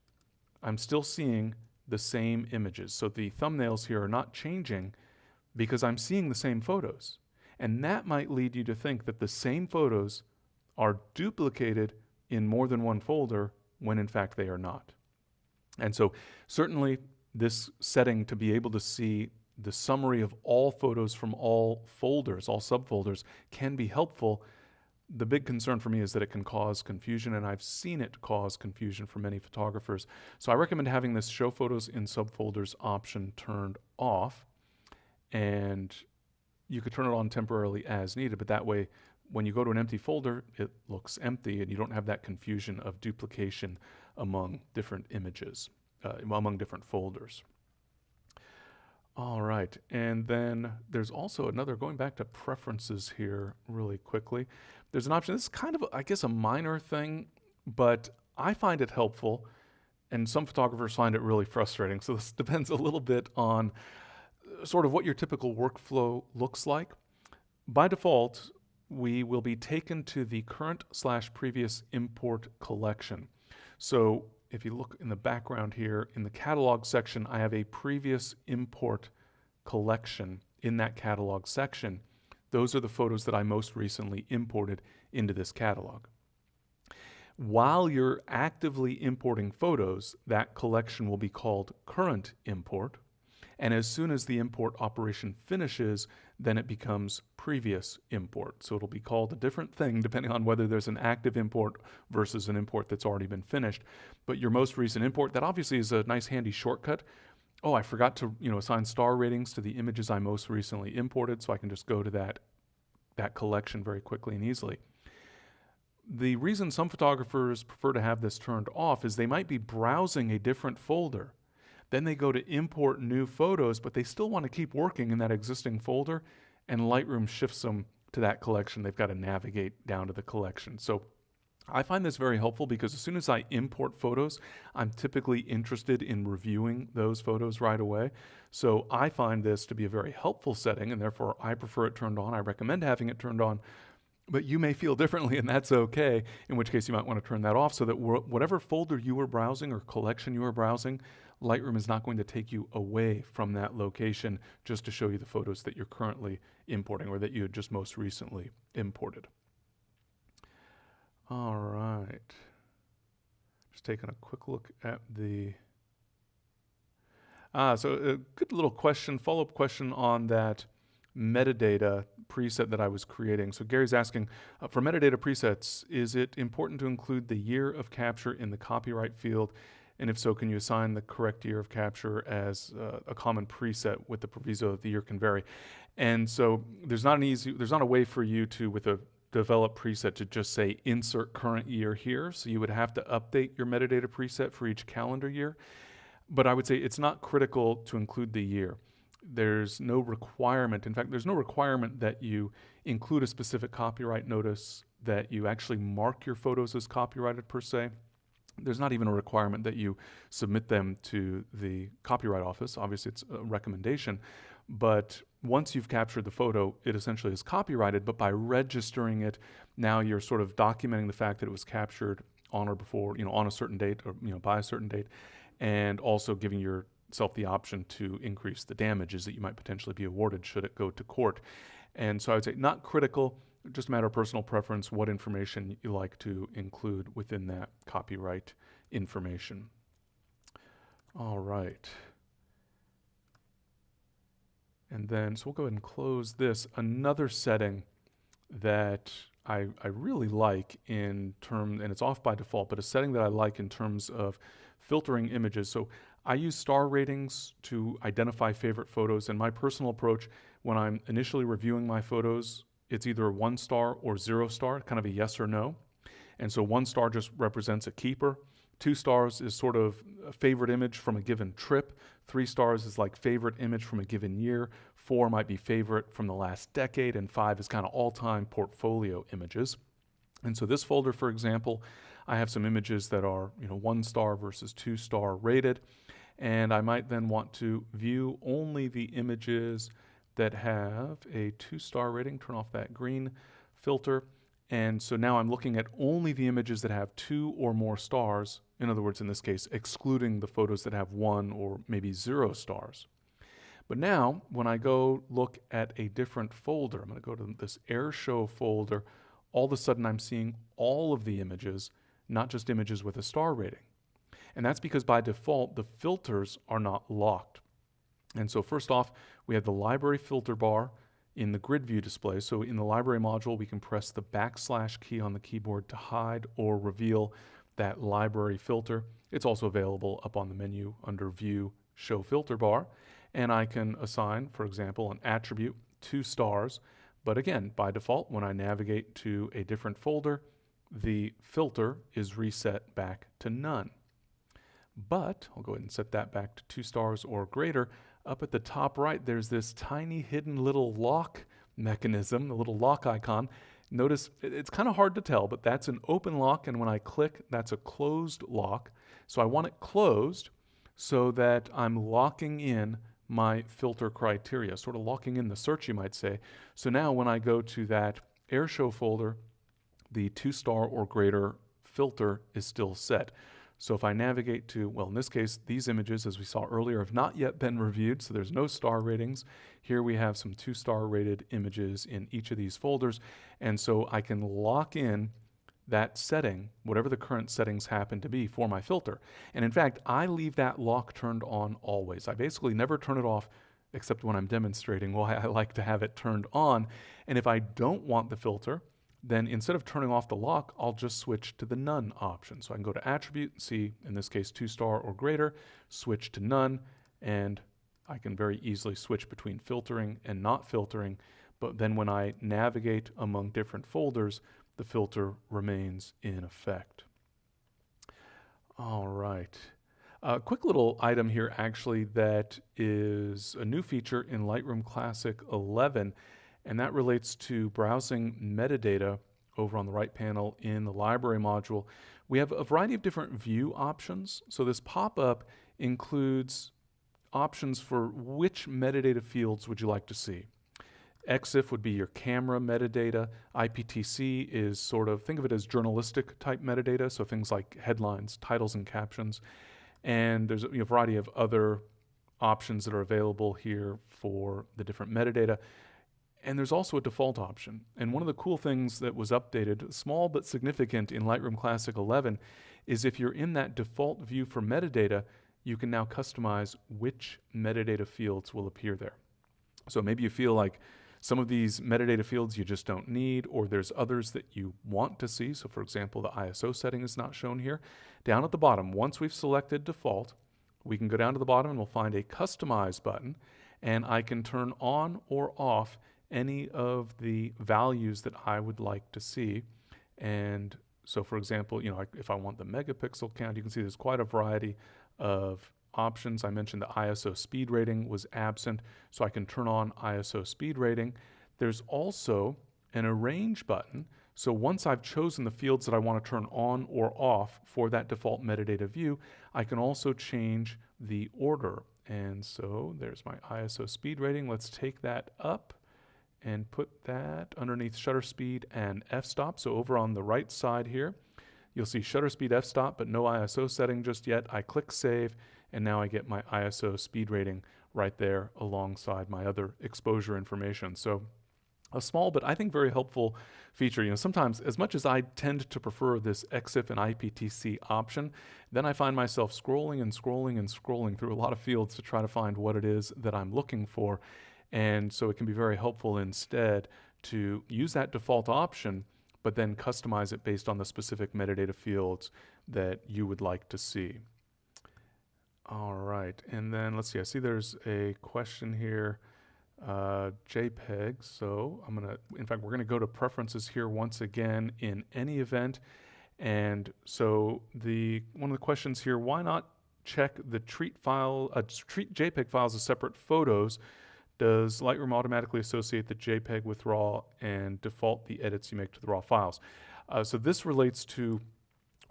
I'm still seeing the same images. So the thumbnails here are not changing because I'm seeing the same photos. And that might lead you to think that the same photos are duplicated in more than one folder when in fact they are not. And so certainly this setting to be able to see the summary of all photos from all folders, all subfolders, can be helpful. The big concern for me is that it can cause confusion, and I've seen it cause confusion for many photographers. So I recommend having this Show Photos in Subfolders option turned off, and you could turn it on temporarily as needed, but that way when you go to an empty folder, it looks empty and you don't have that confusion of duplication among different images, among different folders. All right, and then there's also another, going back to preferences here really quickly, there's an option, this is kind of, I guess, a minor thing, but I find it helpful, and some photographers find it really frustrating, so this depends a little bit on sort of what your typical workflow looks like. By default, we will be taken to the current/previous import collection. So if you look in the background here, in the catalog section, I have a previous import collection in that catalog section. Those are the photos that I most recently imported into this catalog. While you're actively importing photos, that collection will be called current import. And as soon as the import operation finishes, then it becomes previous import. So it'll be called a different thing depending on whether there's an active import versus an import that's already been finished. But your most recent import, that obviously is a nice handy shortcut. Oh, I forgot to assign star ratings to the images I most recently imported, so I can just go to that collection very quickly and easily. The reason some photographers prefer to have this turned off is they might be browsing a different folder. Then they go to import new photos, but they still want to keep working in that existing folder, and Lightroom shifts them to that collection. They've got to navigate down to the collection. So I find this very helpful because as soon as I import photos, I'm typically interested in reviewing those photos right away. So I find this to be a very helpful setting, and therefore I prefer it turned on. I recommend having it turned on, but you may feel differently, and that's okay, in which case you might want to turn that off so that whatever folder you were browsing or collection you were browsing, Lightroom is not going to take you away from that location just to show you the photos that you're currently importing or that you had just most recently imported. All right. Just taking a quick look at the... so a good little question, follow-up question on that metadata preset that I was creating. So Gary's asking, for metadata presets, is it important to include the year of capture in the copyright field? And if so, can you assign the correct year of capture as a common preset with the proviso that the year can vary? And so there's not a way for you to, with a developed preset, to just say insert current year here. So you would have to update your metadata preset for each calendar year. But I would say it's not critical to include the year. There's no requirement. In fact, there's no requirement that you include a specific copyright notice, that you actually mark your photos as copyrighted per se. There's not even a requirement that you submit them to the Copyright Office. Obviously, it's a recommendation. But once you've captured the photo, it essentially is copyrighted. But by registering it, now you're sort of documenting the fact that it was captured on or before, on a certain date or, by a certain date, and also giving yourself the option to increase the damages that you might potentially be awarded should it go to court. And so I would say not critical, just a matter of personal preference, what information you like to include within that copyright information. All right. And then, so we'll go ahead and close this. Another setting that I really like in terms, and it's off by default, but a setting that I like in terms of filtering images. So I use star ratings to identify favorite photos, and my personal approach when I'm initially reviewing my photos, it's either 1 star or 0 star, kind of a yes or no. And so 1 star just represents a keeper. 2 stars is sort of a favorite image from a given trip. 3 stars is like favorite image from a given year. 4 might be favorite from the last decade, and 5 is kind of all-time portfolio images. And so this folder, for example, I have some images that are 1 star versus 2 star rated, and I might then want to view only the images that have a 2 star rating. Turn off that green filter. And so now I'm looking at only the images that have 2 or more stars. In other words, in this case, excluding the photos that have 1 or maybe 0 stars. But now, when I go look at a different folder, I'm going to go to this Air Show folder, all of a sudden I'm seeing all of the images, not just images with a star rating. And that's because by default, the filters are not locked. And so first off, we have the library filter bar in the grid view display. So in the library module, we can press the / key on the keyboard to hide or reveal that library filter. It's also available up on the menu under View, Show Filter Bar. And I can assign, for example, an attribute 2 stars. But again, by default, when I navigate to a different folder, the filter is reset back to none. But I'll go ahead and set that back to 2 stars or greater. Up at the top right, there's this tiny hidden little lock mechanism, the little lock icon. Notice it's kind of hard to tell, but that's an open lock, and when I click, that's a closed lock. So I want it closed so that I'm locking in my filter criteria, sort of locking in the search, you might say. So now when I go to that Airshow folder, the 2 star or greater filter is still set. So if I navigate to, well, in this case, these images, as we saw earlier, have not yet been reviewed, so there's no star ratings. Here we have some 2 star rated images in each of these folders, and so I can lock in that setting, whatever the current settings happen to be for my filter. And in fact, I leave that lock turned on always. I basically never turn it off except when I'm demonstrating why I like to have it turned on. And if I don't want the filter, then instead of turning off the lock, I'll just switch to the none option. So I can go to attribute, see, in this case, 2 star or greater, switch to none, and I can very easily switch between filtering and not filtering. But then when I navigate among different folders, the filter remains in effect. All right. A quick little item here, actually, that is a new feature in Lightroom Classic 11, and that relates to browsing metadata over on the right panel in the library module. We have a variety of different view options. So this pop-up includes options for which metadata fields would you like to see. EXIF would be your camera metadata. IPTC is sort of, think of it as journalistic type metadata, so things like headlines, titles, and captions. And there's a variety of other options that are available here for the different metadata. And there's also a default option. And one of the cool things that was updated, small but significant in Lightroom Classic 11, is if you're in that default view for metadata, you can now customize which metadata fields will appear there. So maybe you feel like some of these metadata fields you just don't need, or there's others that you want to see. So for example, the ISO setting is not shown here. Down at the bottom, once we've selected default, we can go down to the bottom and we'll find a Customize button, and I can turn on or off any of the values that I would like to see. And so for example, if I want the megapixel count, you can see there's quite a variety of options. I mentioned the ISO speed rating was absent, so I can turn on ISO speed rating. There's also an arrange button. So once I've chosen the fields that I want to turn on or off for that default metadata view, I can also change the order. And so there's my ISO speed rating. Let's take that up and put that underneath shutter speed and f-stop. So over on the right side here, you'll see shutter speed f-stop, but no ISO setting just yet. I click save, and now I get my ISO speed rating right there alongside my other exposure information. So a small but I think very helpful feature. Sometimes, as much as I tend to prefer this EXIF and IPTC option, then I find myself scrolling and scrolling and scrolling through a lot of fields to try to find what it is that I'm looking for. And so it can be very helpful instead to use that default option, but then customize it based on the specific metadata fields that you would like to see. All right, and then let's see, I see there's a question here, JPEG, so in fact, we're gonna go to preferences here once again in any event, and so one of the questions here, why not check the treat JPEG files as separate photos? Does Lightroom automatically associate the JPEG with RAW and default the edits you make to the RAW files? So this relates to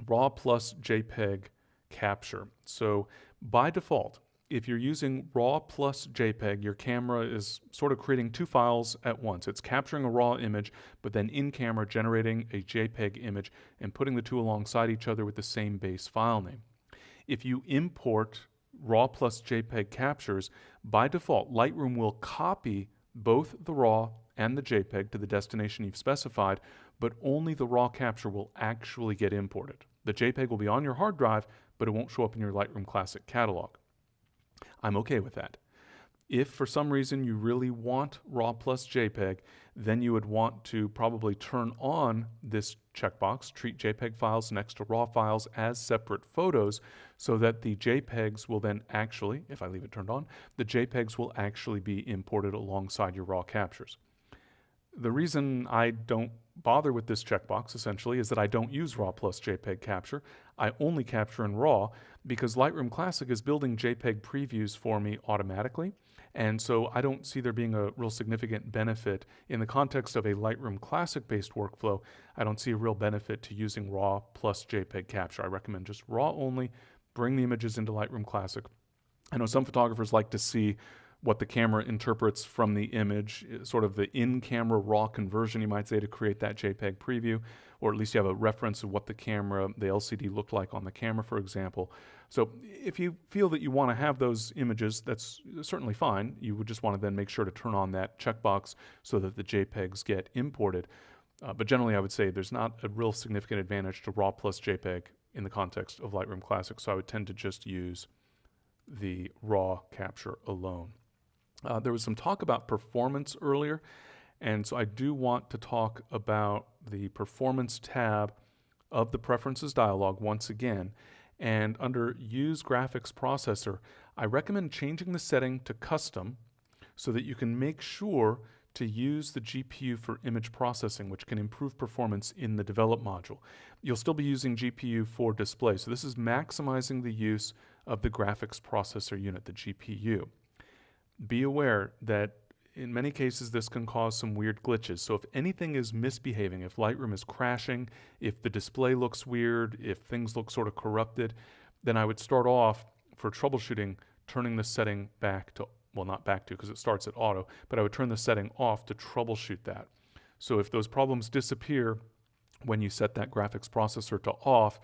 RAW plus JPEG capture. So by default, if you're using RAW plus JPEG, your camera is sort of creating two files at once. It's capturing a RAW image, but then in camera generating a JPEG image and putting the two alongside each other with the same base file name. If you import RAW plus JPEG captures, by default, Lightroom will copy both the RAW and the JPEG to the destination you've specified, but only the RAW capture will actually get imported. The JPEG will be on your hard drive, but it won't show up in your Lightroom Classic catalog. I'm okay with that. If for some reason you really want RAW plus JPEG, then you would want to probably turn on this checkbox, treat JPEG files next to RAW files as separate photos, so that the JPEGs will then actually, if I leave it turned on, the JPEGs will actually be imported alongside your RAW captures. The reason I don't bother with this checkbox essentially is that I don't use RAW plus JPEG capture. I only capture in RAW because Lightroom Classic is building JPEG previews for me automatically. And so I don't see there being a real significant benefit in the context of a Lightroom Classic based workflow. I don't see a real benefit to using RAW plus JPEG capture. I recommend just RAW only, bring the images into Lightroom Classic. I know some photographers like to see what the camera interprets from the image, sort of the in-camera RAW conversion, you might say, to create that JPEG preview, or at least you have a reference of what the LCD looked like on the camera, for example. So if you feel that you want to have those images, that's certainly fine. You would just want to then make sure to turn on that checkbox so that the JPEGs get imported. But generally, I would say there's not a real significant advantage to RAW plus JPEG in the context of Lightroom Classic, so I would tend to just use the RAW capture alone. There was some talk about performance earlier, and so I do want to talk about the Performance tab of the Preferences dialog once again. And under Use Graphics Processor, I recommend changing the setting to Custom so that you can make sure to use the GPU for image processing, which can improve performance in the Develop module. You'll still be using GPU for display, so this is maximizing the use of the graphics processor unit, the GPU. Be aware that in many cases this can cause some weird glitches. So if anything is misbehaving, if Lightroom is crashing, if the display looks weird, if things look sort of corrupted, then I would start off for troubleshooting turning the setting back to, well, not back to because it starts at auto, but I would turn the setting off to troubleshoot that. So if those problems disappear when you set that graphics processor to off,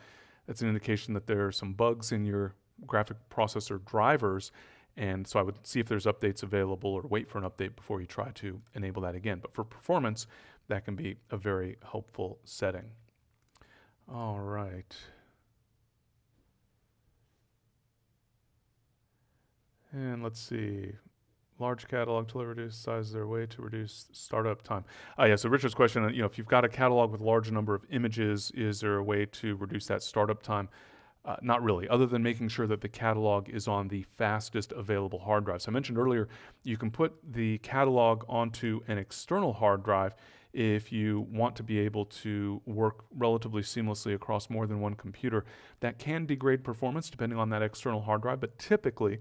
that's an indication that there are some bugs in your graphic processor drivers. And so I would see if there's updates available or wait for an update before you try to enable that again. But for performance, that can be a very helpful setting. All right. And let's see. Large catalog to reduce size of their way to reduce startup time. Yeah, so Richard's question, if you've got a catalog with a large number of images, is there a way to reduce that startup time? Not really, other than making sure that the catalog is on the fastest available hard drive. So I mentioned earlier, you can put the catalog onto an external hard drive if you want to be able to work relatively seamlessly across more than one computer. That can degrade performance depending on that external hard drive, but typically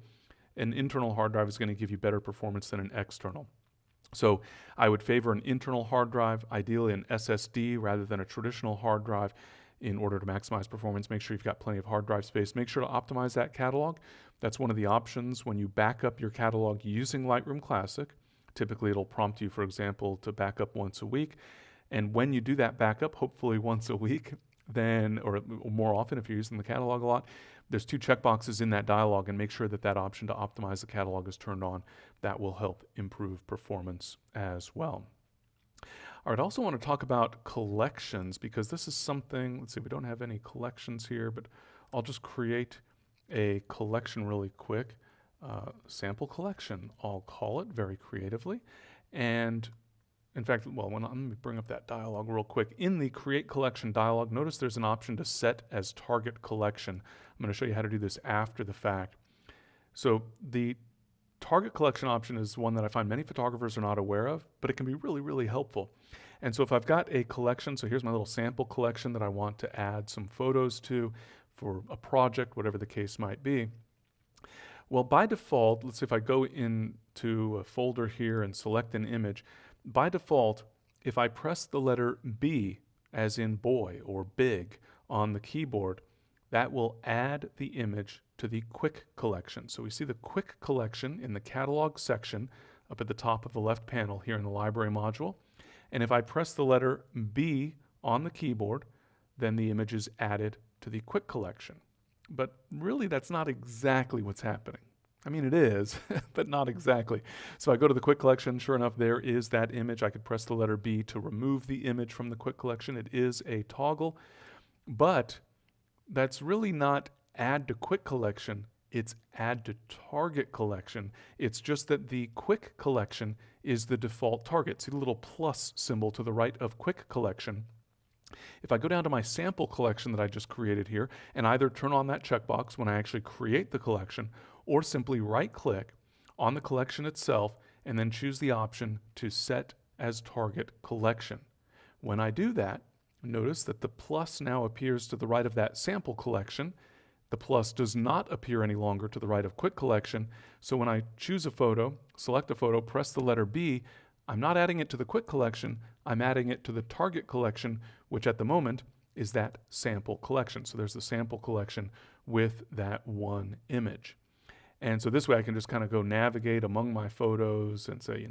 an internal hard drive is going to give you better performance than an external. So I would favor an internal hard drive, ideally an SSD rather than a traditional hard drive, in order to maximize performance. Make sure you've got plenty of hard drive space. Make sure to optimize that catalog. That's one of the options when you back up your catalog using Lightroom Classic. Typically it'll prompt you, for example, to back up once a week. And when you do that backup, hopefully once a week, then, or more often if you're using the catalog a lot, there's two checkboxes in that dialog, and make sure that that option to optimize the catalog is turned on. That will help improve performance as well. All right, I also want to talk about collections because this is something, let's see, we don't have any collections here, but I'll just create a collection really quick. Sample collection, I'll call it very creatively. And in fact, well, let me bring up that dialog real quick. In the Create Collection dialog, notice there's an option to set as target collection. I'm going to show you how to do this after the fact. So the target collection option is one that I find many photographers are not aware of, but it can be really, really helpful. And so if I've got a collection, so here's my little sample collection that I want to add some photos to for a project, whatever the case might be. Well, by default, let's say if I go into a folder here and select an image, by default, if I press the letter B, as in boy or big, on the keyboard, that will add the image to the quick collection. So we see the quick collection in the catalog section up at the top of the left panel here in the library module. And if I press the letter B on the keyboard, then the image is added to the quick collection. But really, that's not exactly what's happening. I mean, it is, but not exactly. So I go to the quick collection. Sure enough, there is that image. I could press the letter B to remove the image from the quick collection. It is a toggle, but that's really not add to quick collection. It's add to target collection. It's just that the quick collection is the default target. See the little plus symbol to the right of quick collection. If I go down to my sample collection that I just created here and either turn on that checkbox when I actually create the collection or simply right-click on the collection itself and then choose the option to set as target collection. When I do that, notice that the plus now appears to the right of that sample collection. The plus does not appear any longer to the right of quick collection. So when I choose a photo, select a photo, press the letter B, I'm not adding it to the quick collection, I'm adding it to the target collection, which at the moment is that sample collection. So there's the sample collection with that one image. And so this way I can just kind of go navigate among my photos and say,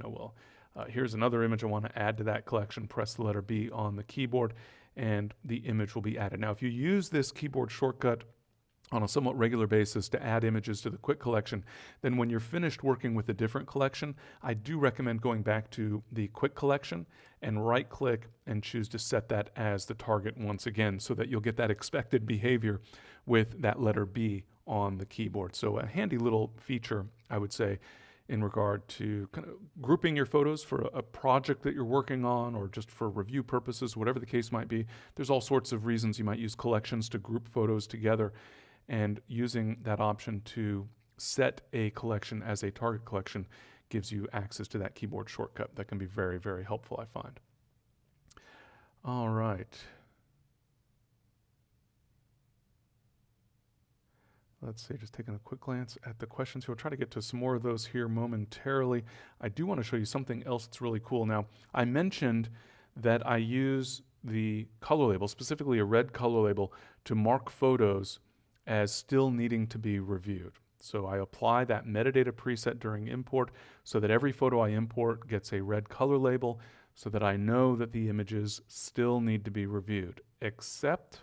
here's another image I want to add to that collection, press the letter B on the keyboard, and the image will be added. Now, if you use this keyboard shortcut on a somewhat regular basis to add images to the quick collection, then when you're finished working with a different collection, I do recommend going back to the quick collection and right-click and choose to set that as the target once again so that you'll get that expected behavior with that letter B on the keyboard. So a handy little feature, I would say, in regard to kind of grouping your photos for a project that you're working on or just for review purposes, whatever the case might be. There's all sorts of reasons you might use collections to group photos together, and using that option to set a collection as a target collection gives you access to that keyboard shortcut. That can be very, very helpful, I find. All right. Let's see, just taking a quick glance at the questions here. We'll try to get to some more of those here momentarily. I do want to show you something else that's really cool. Now, I mentioned that I use the color label, specifically a red color label, to mark photos as still needing to be reviewed. So I apply that metadata preset during import so that every photo I import gets a red color label so that I know that the images still need to be reviewed, except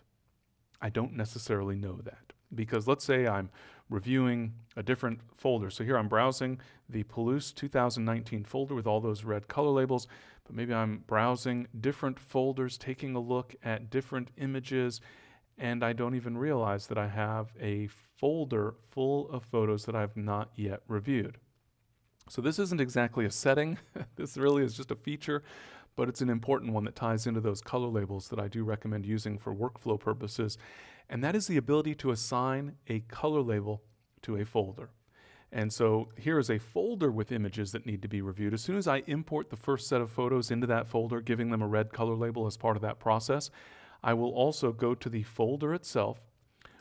I don't necessarily know that. Because let's say I'm reviewing a different folder. So here I'm browsing the Palouse 2019 folder with all those red color labels, but maybe I'm browsing different folders, taking a look at different images, and I don't even realize that I have a folder full of photos that I've not yet reviewed. So this isn't exactly a setting. This really is just a feature, but it's an important one that ties into those color labels that I do recommend using for workflow purposes. And that is the ability to assign a color label to a folder. And so here is a folder with images that need to be reviewed. As soon as I import the first set of photos into that folder, giving them a red color label as part of that process, I will also go to the folder itself,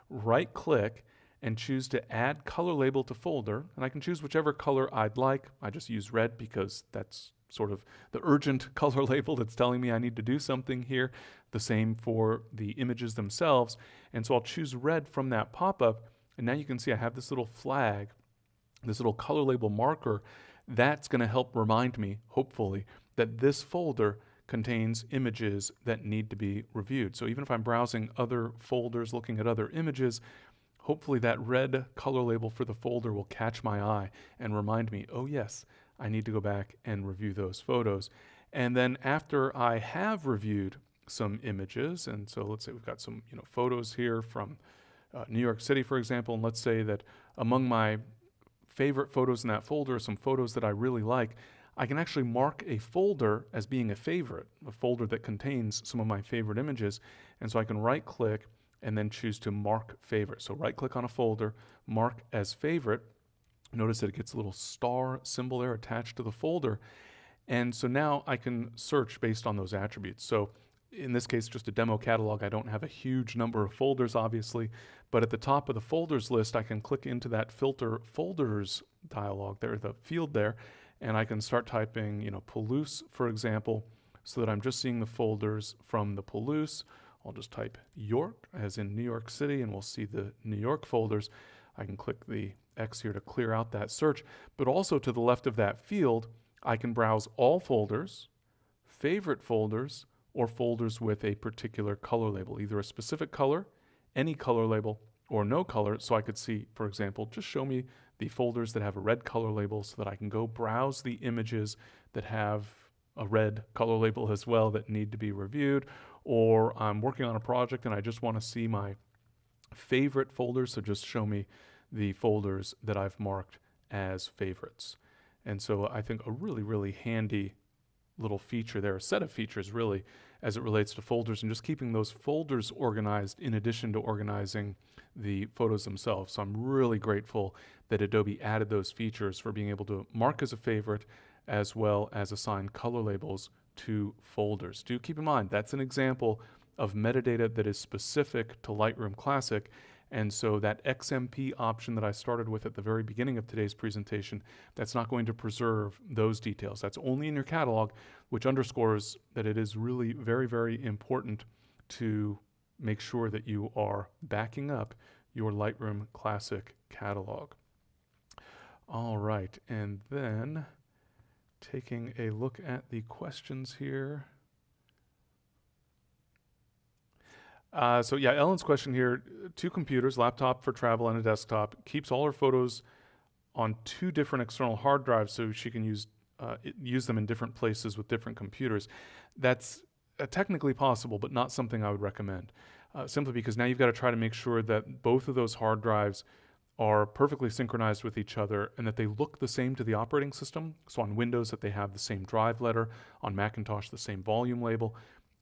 right-click, and choose to add color label to folder. And I can choose whichever color I'd like. I just use red because that's sort of the urgent color label that's telling me I need to do something here. The same for the images themselves. And so I'll choose red from that pop-up. And now you can see I have this little flag, this little color label marker. That's going to help remind me, hopefully, that this folder contains images that need to be reviewed. So even if I'm browsing other folders, looking at other images, hopefully that red color label for the folder will catch my eye and remind me, oh yes, I need to go back and review those photos. And then after I have reviewed some images, and so let's say we've got some photos here from New York City, for example, and let's say that among my favorite photos in that folder are some photos that I really like, I can actually mark a folder as being a favorite, a folder that contains some of my favorite images. And so I can right-click and then choose to mark favorite. So right-click on a folder, mark as favorite, Notice that it gets a little star symbol there attached to the folder. And so now I can search based on those attributes. So in this case, just a demo catalog. I don't have a huge number of folders, obviously, but at the top of the folders list, I can click into that filter folders dialog there, the field there, and I can start typing, Palouse, for example, so that I'm just seeing the folders from the Palouse. I'll just type York, as in New York City, and we'll see the New York folders. I can click the X here to clear out that search, but also to the left of that field, I can browse all folders, favorite folders, or folders with a particular color label, either a specific color, any color label, or no color. So I could see, for example, just show me the folders that have a red color label so that I can go browse the images that have a red color label as well that need to be reviewed. Or I'm working on a project and I just want to see my favorite folders, so just show me the folders that I've marked as favorites. And so I think a really, really handy little feature there, a set of features really, as it relates to folders and just keeping those folders organized in addition to organizing the photos themselves. So I'm really grateful that Adobe added those features for being able to mark as a favorite as well as assign color labels to folders. Do keep in mind, that's an example of metadata that is specific to Lightroom Classic. And so that XMP option that I started with at the very beginning of today's presentation, that's not going to preserve those details. That's only in your catalog, which underscores that it is really very, very important to make sure that you are backing up your Lightroom Classic catalog. All right, and then taking a look at the questions here. So yeah, Ellen's question here, 2 computers, laptop for travel and a desktop, keeps all her photos on 2 different external hard drives so she can use them in different places with different computers. That's technically possible, but not something I would recommend, simply because now you've got to try to make sure that both of those hard drives are perfectly synchronized with each other and that they look the same to the operating system. So on Windows that they have the same drive letter, on Macintosh the same volume label,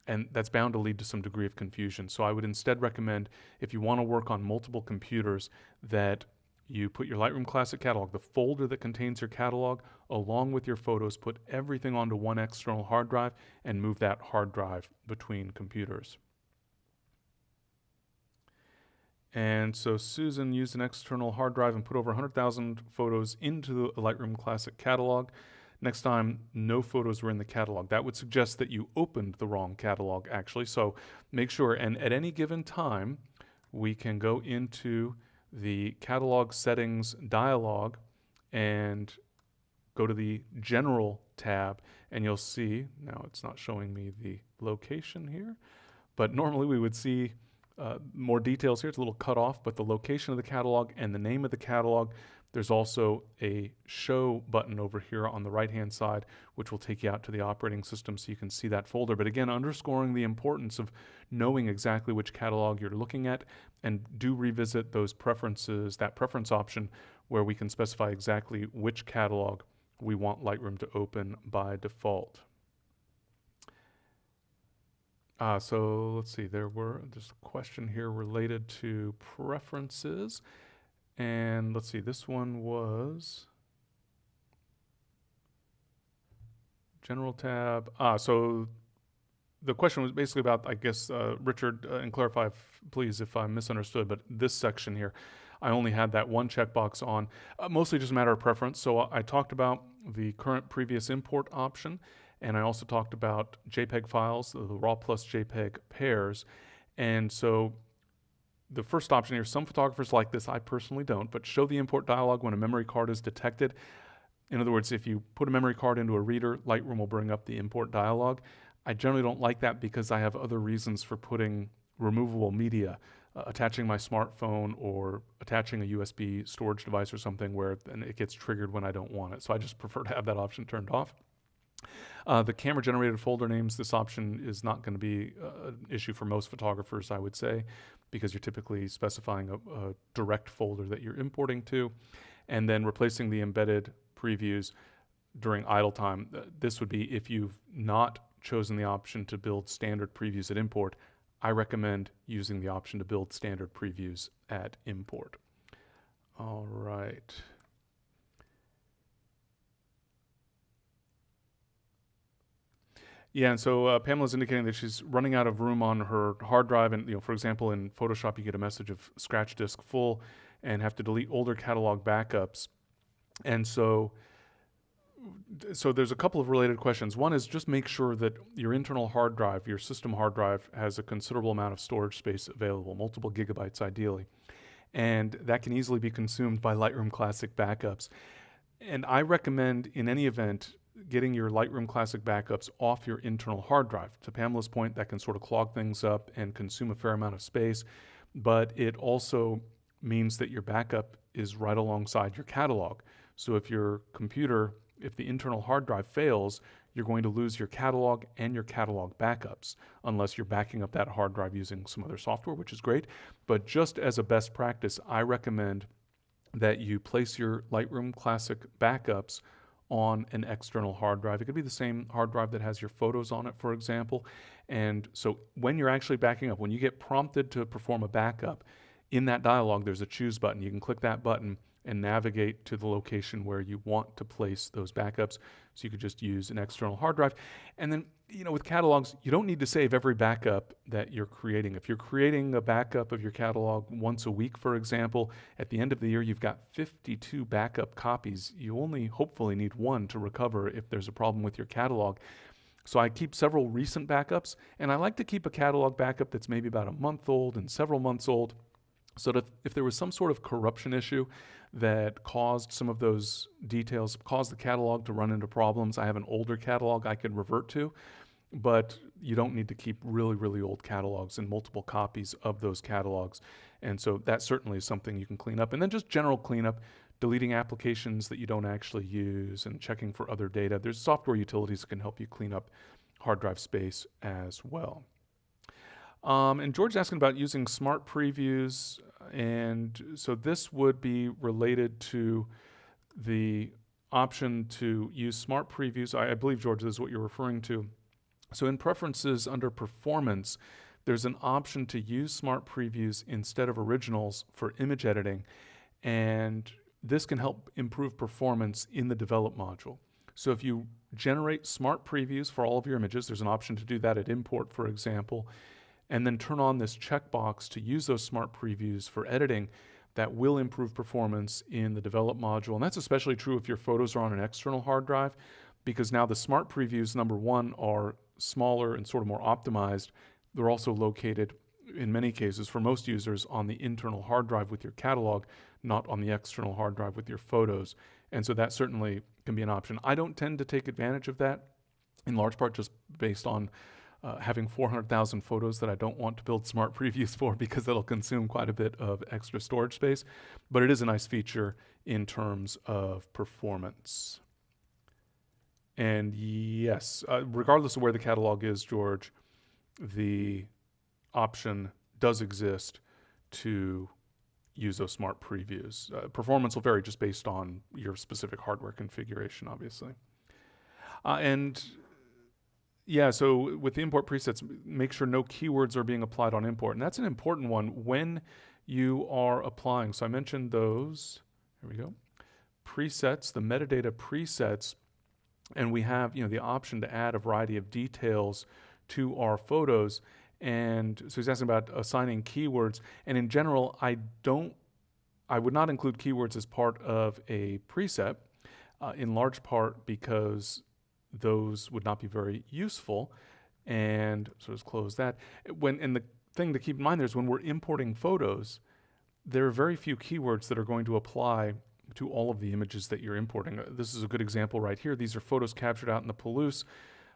and that's bound to lead to some degree of confusion. So I would instead recommend, if you want to work on multiple computers, that you put your Lightroom Classic catalog, the folder that contains your catalog, along with your photos, put everything onto one external hard drive and move that hard drive between computers. And so Susan used an external hard drive and put over 100,000 photos into the Lightroom Classic catalog. Next time, no photos were in the catalog. That would suggest that you opened the wrong catalog, actually. So make sure, and at any given time, we can go into the catalog settings dialog and go to the general tab, and you'll see, now it's not showing me the location here, but normally we would see more details here. It's a little cut off, but the location of the catalog and the name of the catalog. There's also a show button over here on the right-hand side, which will take you out to the operating system so you can see that folder. But again, underscoring the importance of knowing exactly which catalog you're looking at, and do revisit those preferences, that preference option where we can specify exactly which catalog we want Lightroom to open by default. So let's see, there's a question here related to preferences. And let's see, this one was general tab. So the question was basically about, I guess, Richard, and clarify please if I misunderstood, but this section here, I only had that one checkbox on, mostly just a matter of preference. So I talked about the current previous import option, and I also talked about JPEG files, the RAW plus JPEG pairs. And so the first option here, some photographers like this, I personally don't, but show the import dialog when a memory card is detected. In other words, if you put a memory card into a reader, Lightroom will bring up the import dialog. I generally don't like that because I have other reasons for putting removable media, attaching my smartphone or attaching a USB storage device or something where then it gets triggered when I don't want it. So I just prefer to have that option turned off. The camera-generated folder names, this option is not going to be an issue for most photographers, I would say, because you're typically specifying a direct folder that you're importing to, and then replacing the embedded previews during idle time. This would be if you've not chosen the option to build standard previews at import. I recommend using the option to build standard previews at import. All right. Yeah, and so Pamela's indicating that she's running out of room on her hard drive, and for example, in Photoshop, you get a message of scratch disk full, and have to delete older catalog backups. And so there's a couple of related questions. One is just make sure that your internal hard drive, your system hard drive, has a considerable amount of storage space available, multiple gigabytes ideally, and that can easily be consumed by Lightroom Classic backups. And I recommend, in any event, getting your Lightroom Classic backups off your internal hard drive. To Pamela's point, that can sort of clog things up and consume a fair amount of space, but it also means that your backup is right alongside your catalog. So if the internal hard drive fails, you're going to lose your catalog and your catalog backups, unless you're backing up that hard drive using some other software, which is great. But just as a best practice, I recommend that you place your Lightroom Classic backups on an external hard drive. It could be the same hard drive that has your photos on it, for example. And so when you're actually backing up, when you get prompted to perform a backup, in that dialog, there's a choose button. You can click that button and navigate to the location where you want to place those backups. So you could just use an external hard drive. And then, with catalogs, you don't need to save every backup that you're creating. If you're creating a backup of your catalog once a week, for example, at the end of the year, you've got 52 backup copies. You only hopefully need one to recover if there's a problem with your catalog. So I keep several recent backups, and I like to keep a catalog backup that's maybe about a month old and several months old, so that if there was some sort of corruption issue that caused some of those details, caused the catalog to run into problems, I have an older catalog I can revert to, but you don't need to keep really, really old catalogs and multiple copies of those catalogs. And so that certainly is something you can clean up. And then just general cleanup, deleting applications that you don't actually use and checking for other data. There's software utilities that can help you clean up hard drive space as well. And George's asking about using smart previews, and so this would be related to the option to use smart previews. I believe, George, this is what you're referring to. So in preferences under performance, there's an option to use smart previews instead of originals for image editing, and this can help improve performance in the develop module. So if you generate smart previews for all of your images, there's an option to do that at import, for example, and then turn on this checkbox to use those smart previews for editing, that will improve performance in the develop module. And that's especially true if your photos are on an external hard drive, because now the smart previews, number one, are smaller and sort of more optimized. They're also located, in many cases, for most users, on the internal hard drive with your catalog, not on the external hard drive with your photos. And so that certainly can be an option. I don't tend to take advantage of that, in large part just based on having 400,000 photos that I don't want to build smart previews for, because that'll consume quite a bit of extra storage space. But it is a nice feature in terms of performance. And yes, regardless of where the catalog is, George, the option does exist to use those smart previews. Performance will vary just based on your specific hardware configuration, obviously. Yeah, so with the import presets, make sure no keywords are being applied on import. And that's an important one when you are applying. So I mentioned those. Here we go. Presets, the metadata presets, and we have the option to add a variety of details to our photos. And so he's asking about assigning keywords. And in general, I would not include keywords as part of a preset, in large part because those would not be very useful. And so let's close that. And the thing to keep in mind there is when we're importing photos, there are very few keywords that are going to apply to all of the images that you're importing. This is a good example right here. These are photos captured out in the Palouse.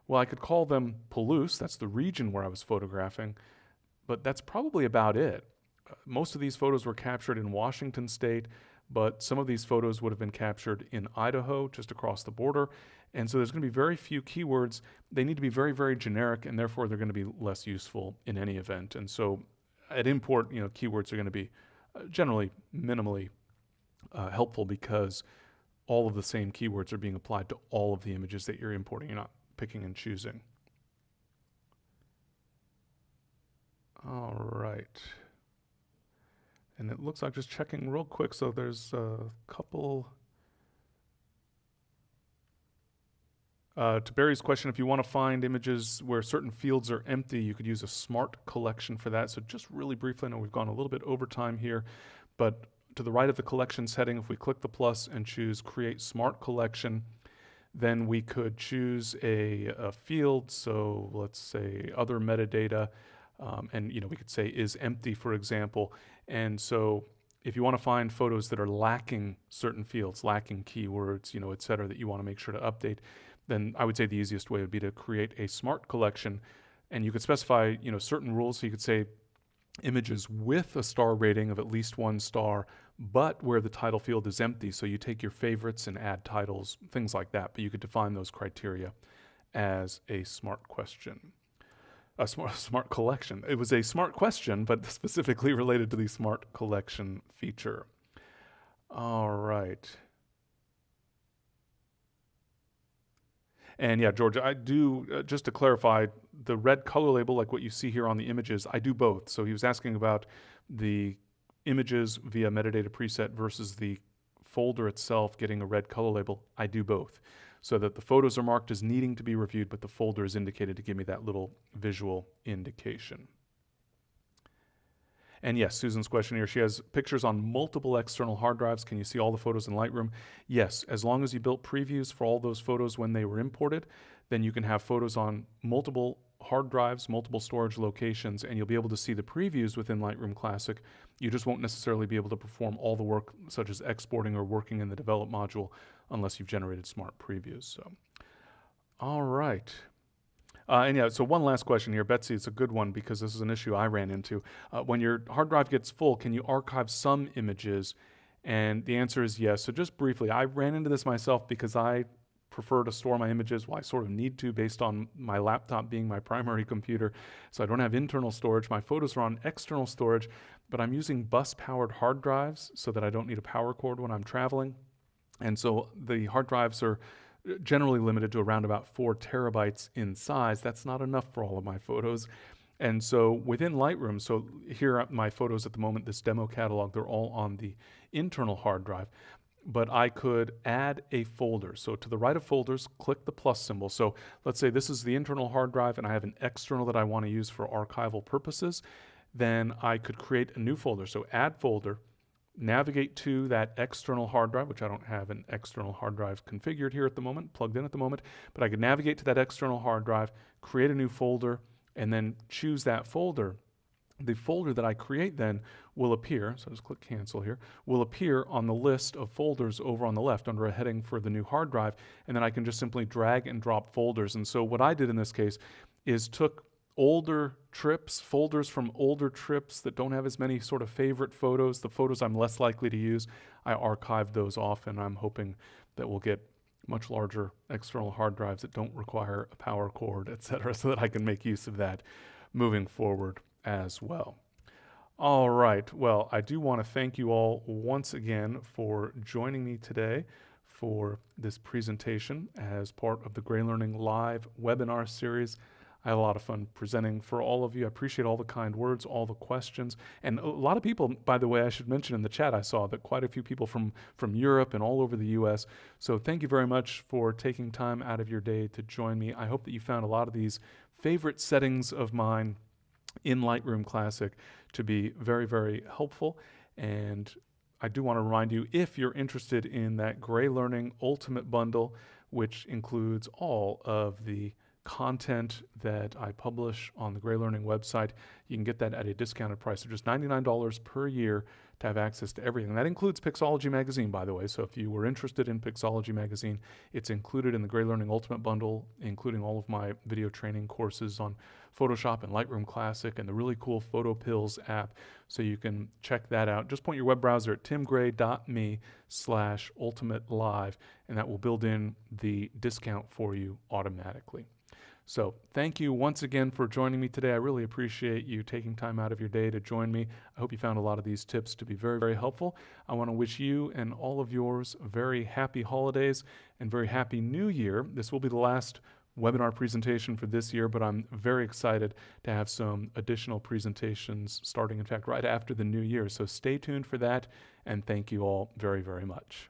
Well, I could call them Palouse, that's the region where I was photographing, but that's probably about it. Most of these photos were captured in Washington State, but some of these photos would have been captured in Idaho, just across the border. And so there's going to be very few keywords. They need to be very, very generic, and therefore they're going to be less useful in any event. And so at import, keywords are going to be generally minimally helpful, because all of the same keywords are being applied to all of the images that you're importing. You're not picking and choosing. All right. And it looks like, just checking real quick, so there's a couple. To Barry's question, if you want to find images where certain fields are empty, you could use a smart collection for that. So just really briefly, I know we've gone a little bit over time here, but to the right of the collections heading, if we click the plus and choose Create Smart Collection, then we could choose a field. So let's say other metadata, and we could say is empty, for example. And so if you want to find photos that are lacking certain fields, lacking keywords, et cetera, that you want to make sure to update, then I would say the easiest way would be to create a smart collection. And you could specify, certain rules. So you could say images with a star rating of at least 1 star, but where the title field is empty. So you take your favorites and add titles, things like that. But you could define those criteria as a smart question. A smart collection. It was a smart question, but specifically related to the smart collection feature. All right. And yeah, Georgia, I do, just to clarify, the red color label, like what you see here on the images, I do both. So he was asking about the images via metadata preset versus the folder itself getting a red color label. I do both, so that the photos are marked as needing to be reviewed, but the folder is indicated to give me that little visual indication. And yes, Susan's question here, she has pictures on multiple external hard drives. Can you see all the photos in Lightroom? Yes, as long as you built previews for all those photos when they were imported, then you can have photos on multiple hard drives, multiple storage locations, and you'll be able to see the previews within Lightroom Classic. You just won't necessarily be able to perform all the work such as exporting or working in the develop module unless you've generated smart previews. So, all right. And yeah, so one last question here. Betsy, it's a good one because this is an issue I ran into. When your hard drive gets full, can you archive some images? And the answer is yes. So just briefly, I ran into this myself because I prefer to store my images. Well, I sort of need to based on my laptop being my primary computer. So I don't have internal storage. My photos are on external storage, but I'm using bus-powered hard drives so that I don't need a power cord when I'm traveling. And so the hard drives are generally limited to around about 4 terabytes in size. That's not enough for all of my photos. And so within Lightroom, so here are my photos at the moment, this demo catalog, they're all on the internal hard drive, but I could add a folder. So to the right of folders, click the plus symbol. So let's say this is the internal hard drive and I have an external that I want to use for archival purposes. Then I could create a new folder. So add folder, navigate to that external hard drive, which I don't have an external hard drive configured here at the moment, plugged in at the moment, but I could navigate to that external hard drive, create a new folder, and then choose that folder. The folder that I create then will appear, so just click cancel here, will appear on the list of folders over on the left under a heading for the new hard drive, and then I can just simply drag and drop folders. And so what I did in this case is took older trips, folders from older trips that don't have as many sort of favorite photos, the photos I'm less likely to use, I archived those off, and I'm hoping that we'll get much larger external hard drives that don't require a power cord, etc., so that I can make use of that moving forward as well. All right, well, I do want to thank you all once again for joining me today for this presentation as part of the GreyLearning live webinar series. I had a lot of fun presenting for all of you. I appreciate all the kind words, all the questions. And a lot of people, by the way, I should mention in the chat, I saw that quite a few people from Europe and all over the US. So thank you very much for taking time out of your day to join me. I hope that you found a lot of these favorite settings of mine in Lightroom Classic to be very, very helpful. And I do want to remind you, if you're interested in that GreyLearning Ultimate Bundle, which includes all of the content that I publish on the GreyLearning website, you can get that at a discounted price of just $99 per year to have access to everything. That includes Pixology Magazine, by the way. So if you were interested in Pixology Magazine, it's included in the GreyLearning Ultimate Bundle, including all of my video training courses on Photoshop and Lightroom Classic and the really cool Photo Pills app. So you can check that out. Just point your web browser at timgrey.me/ultimatelive, and that will build in the discount for you automatically. So thank you once again for joining me today. I really appreciate you taking time out of your day to join me. I hope you found a lot of these tips to be very, very helpful. I want to wish you and all of yours very happy holidays and very happy new year. This will be the last webinar presentation for this year, but I'm very excited to have some additional presentations starting, in fact, right after the new year. So stay tuned for that, and thank you all very, very much.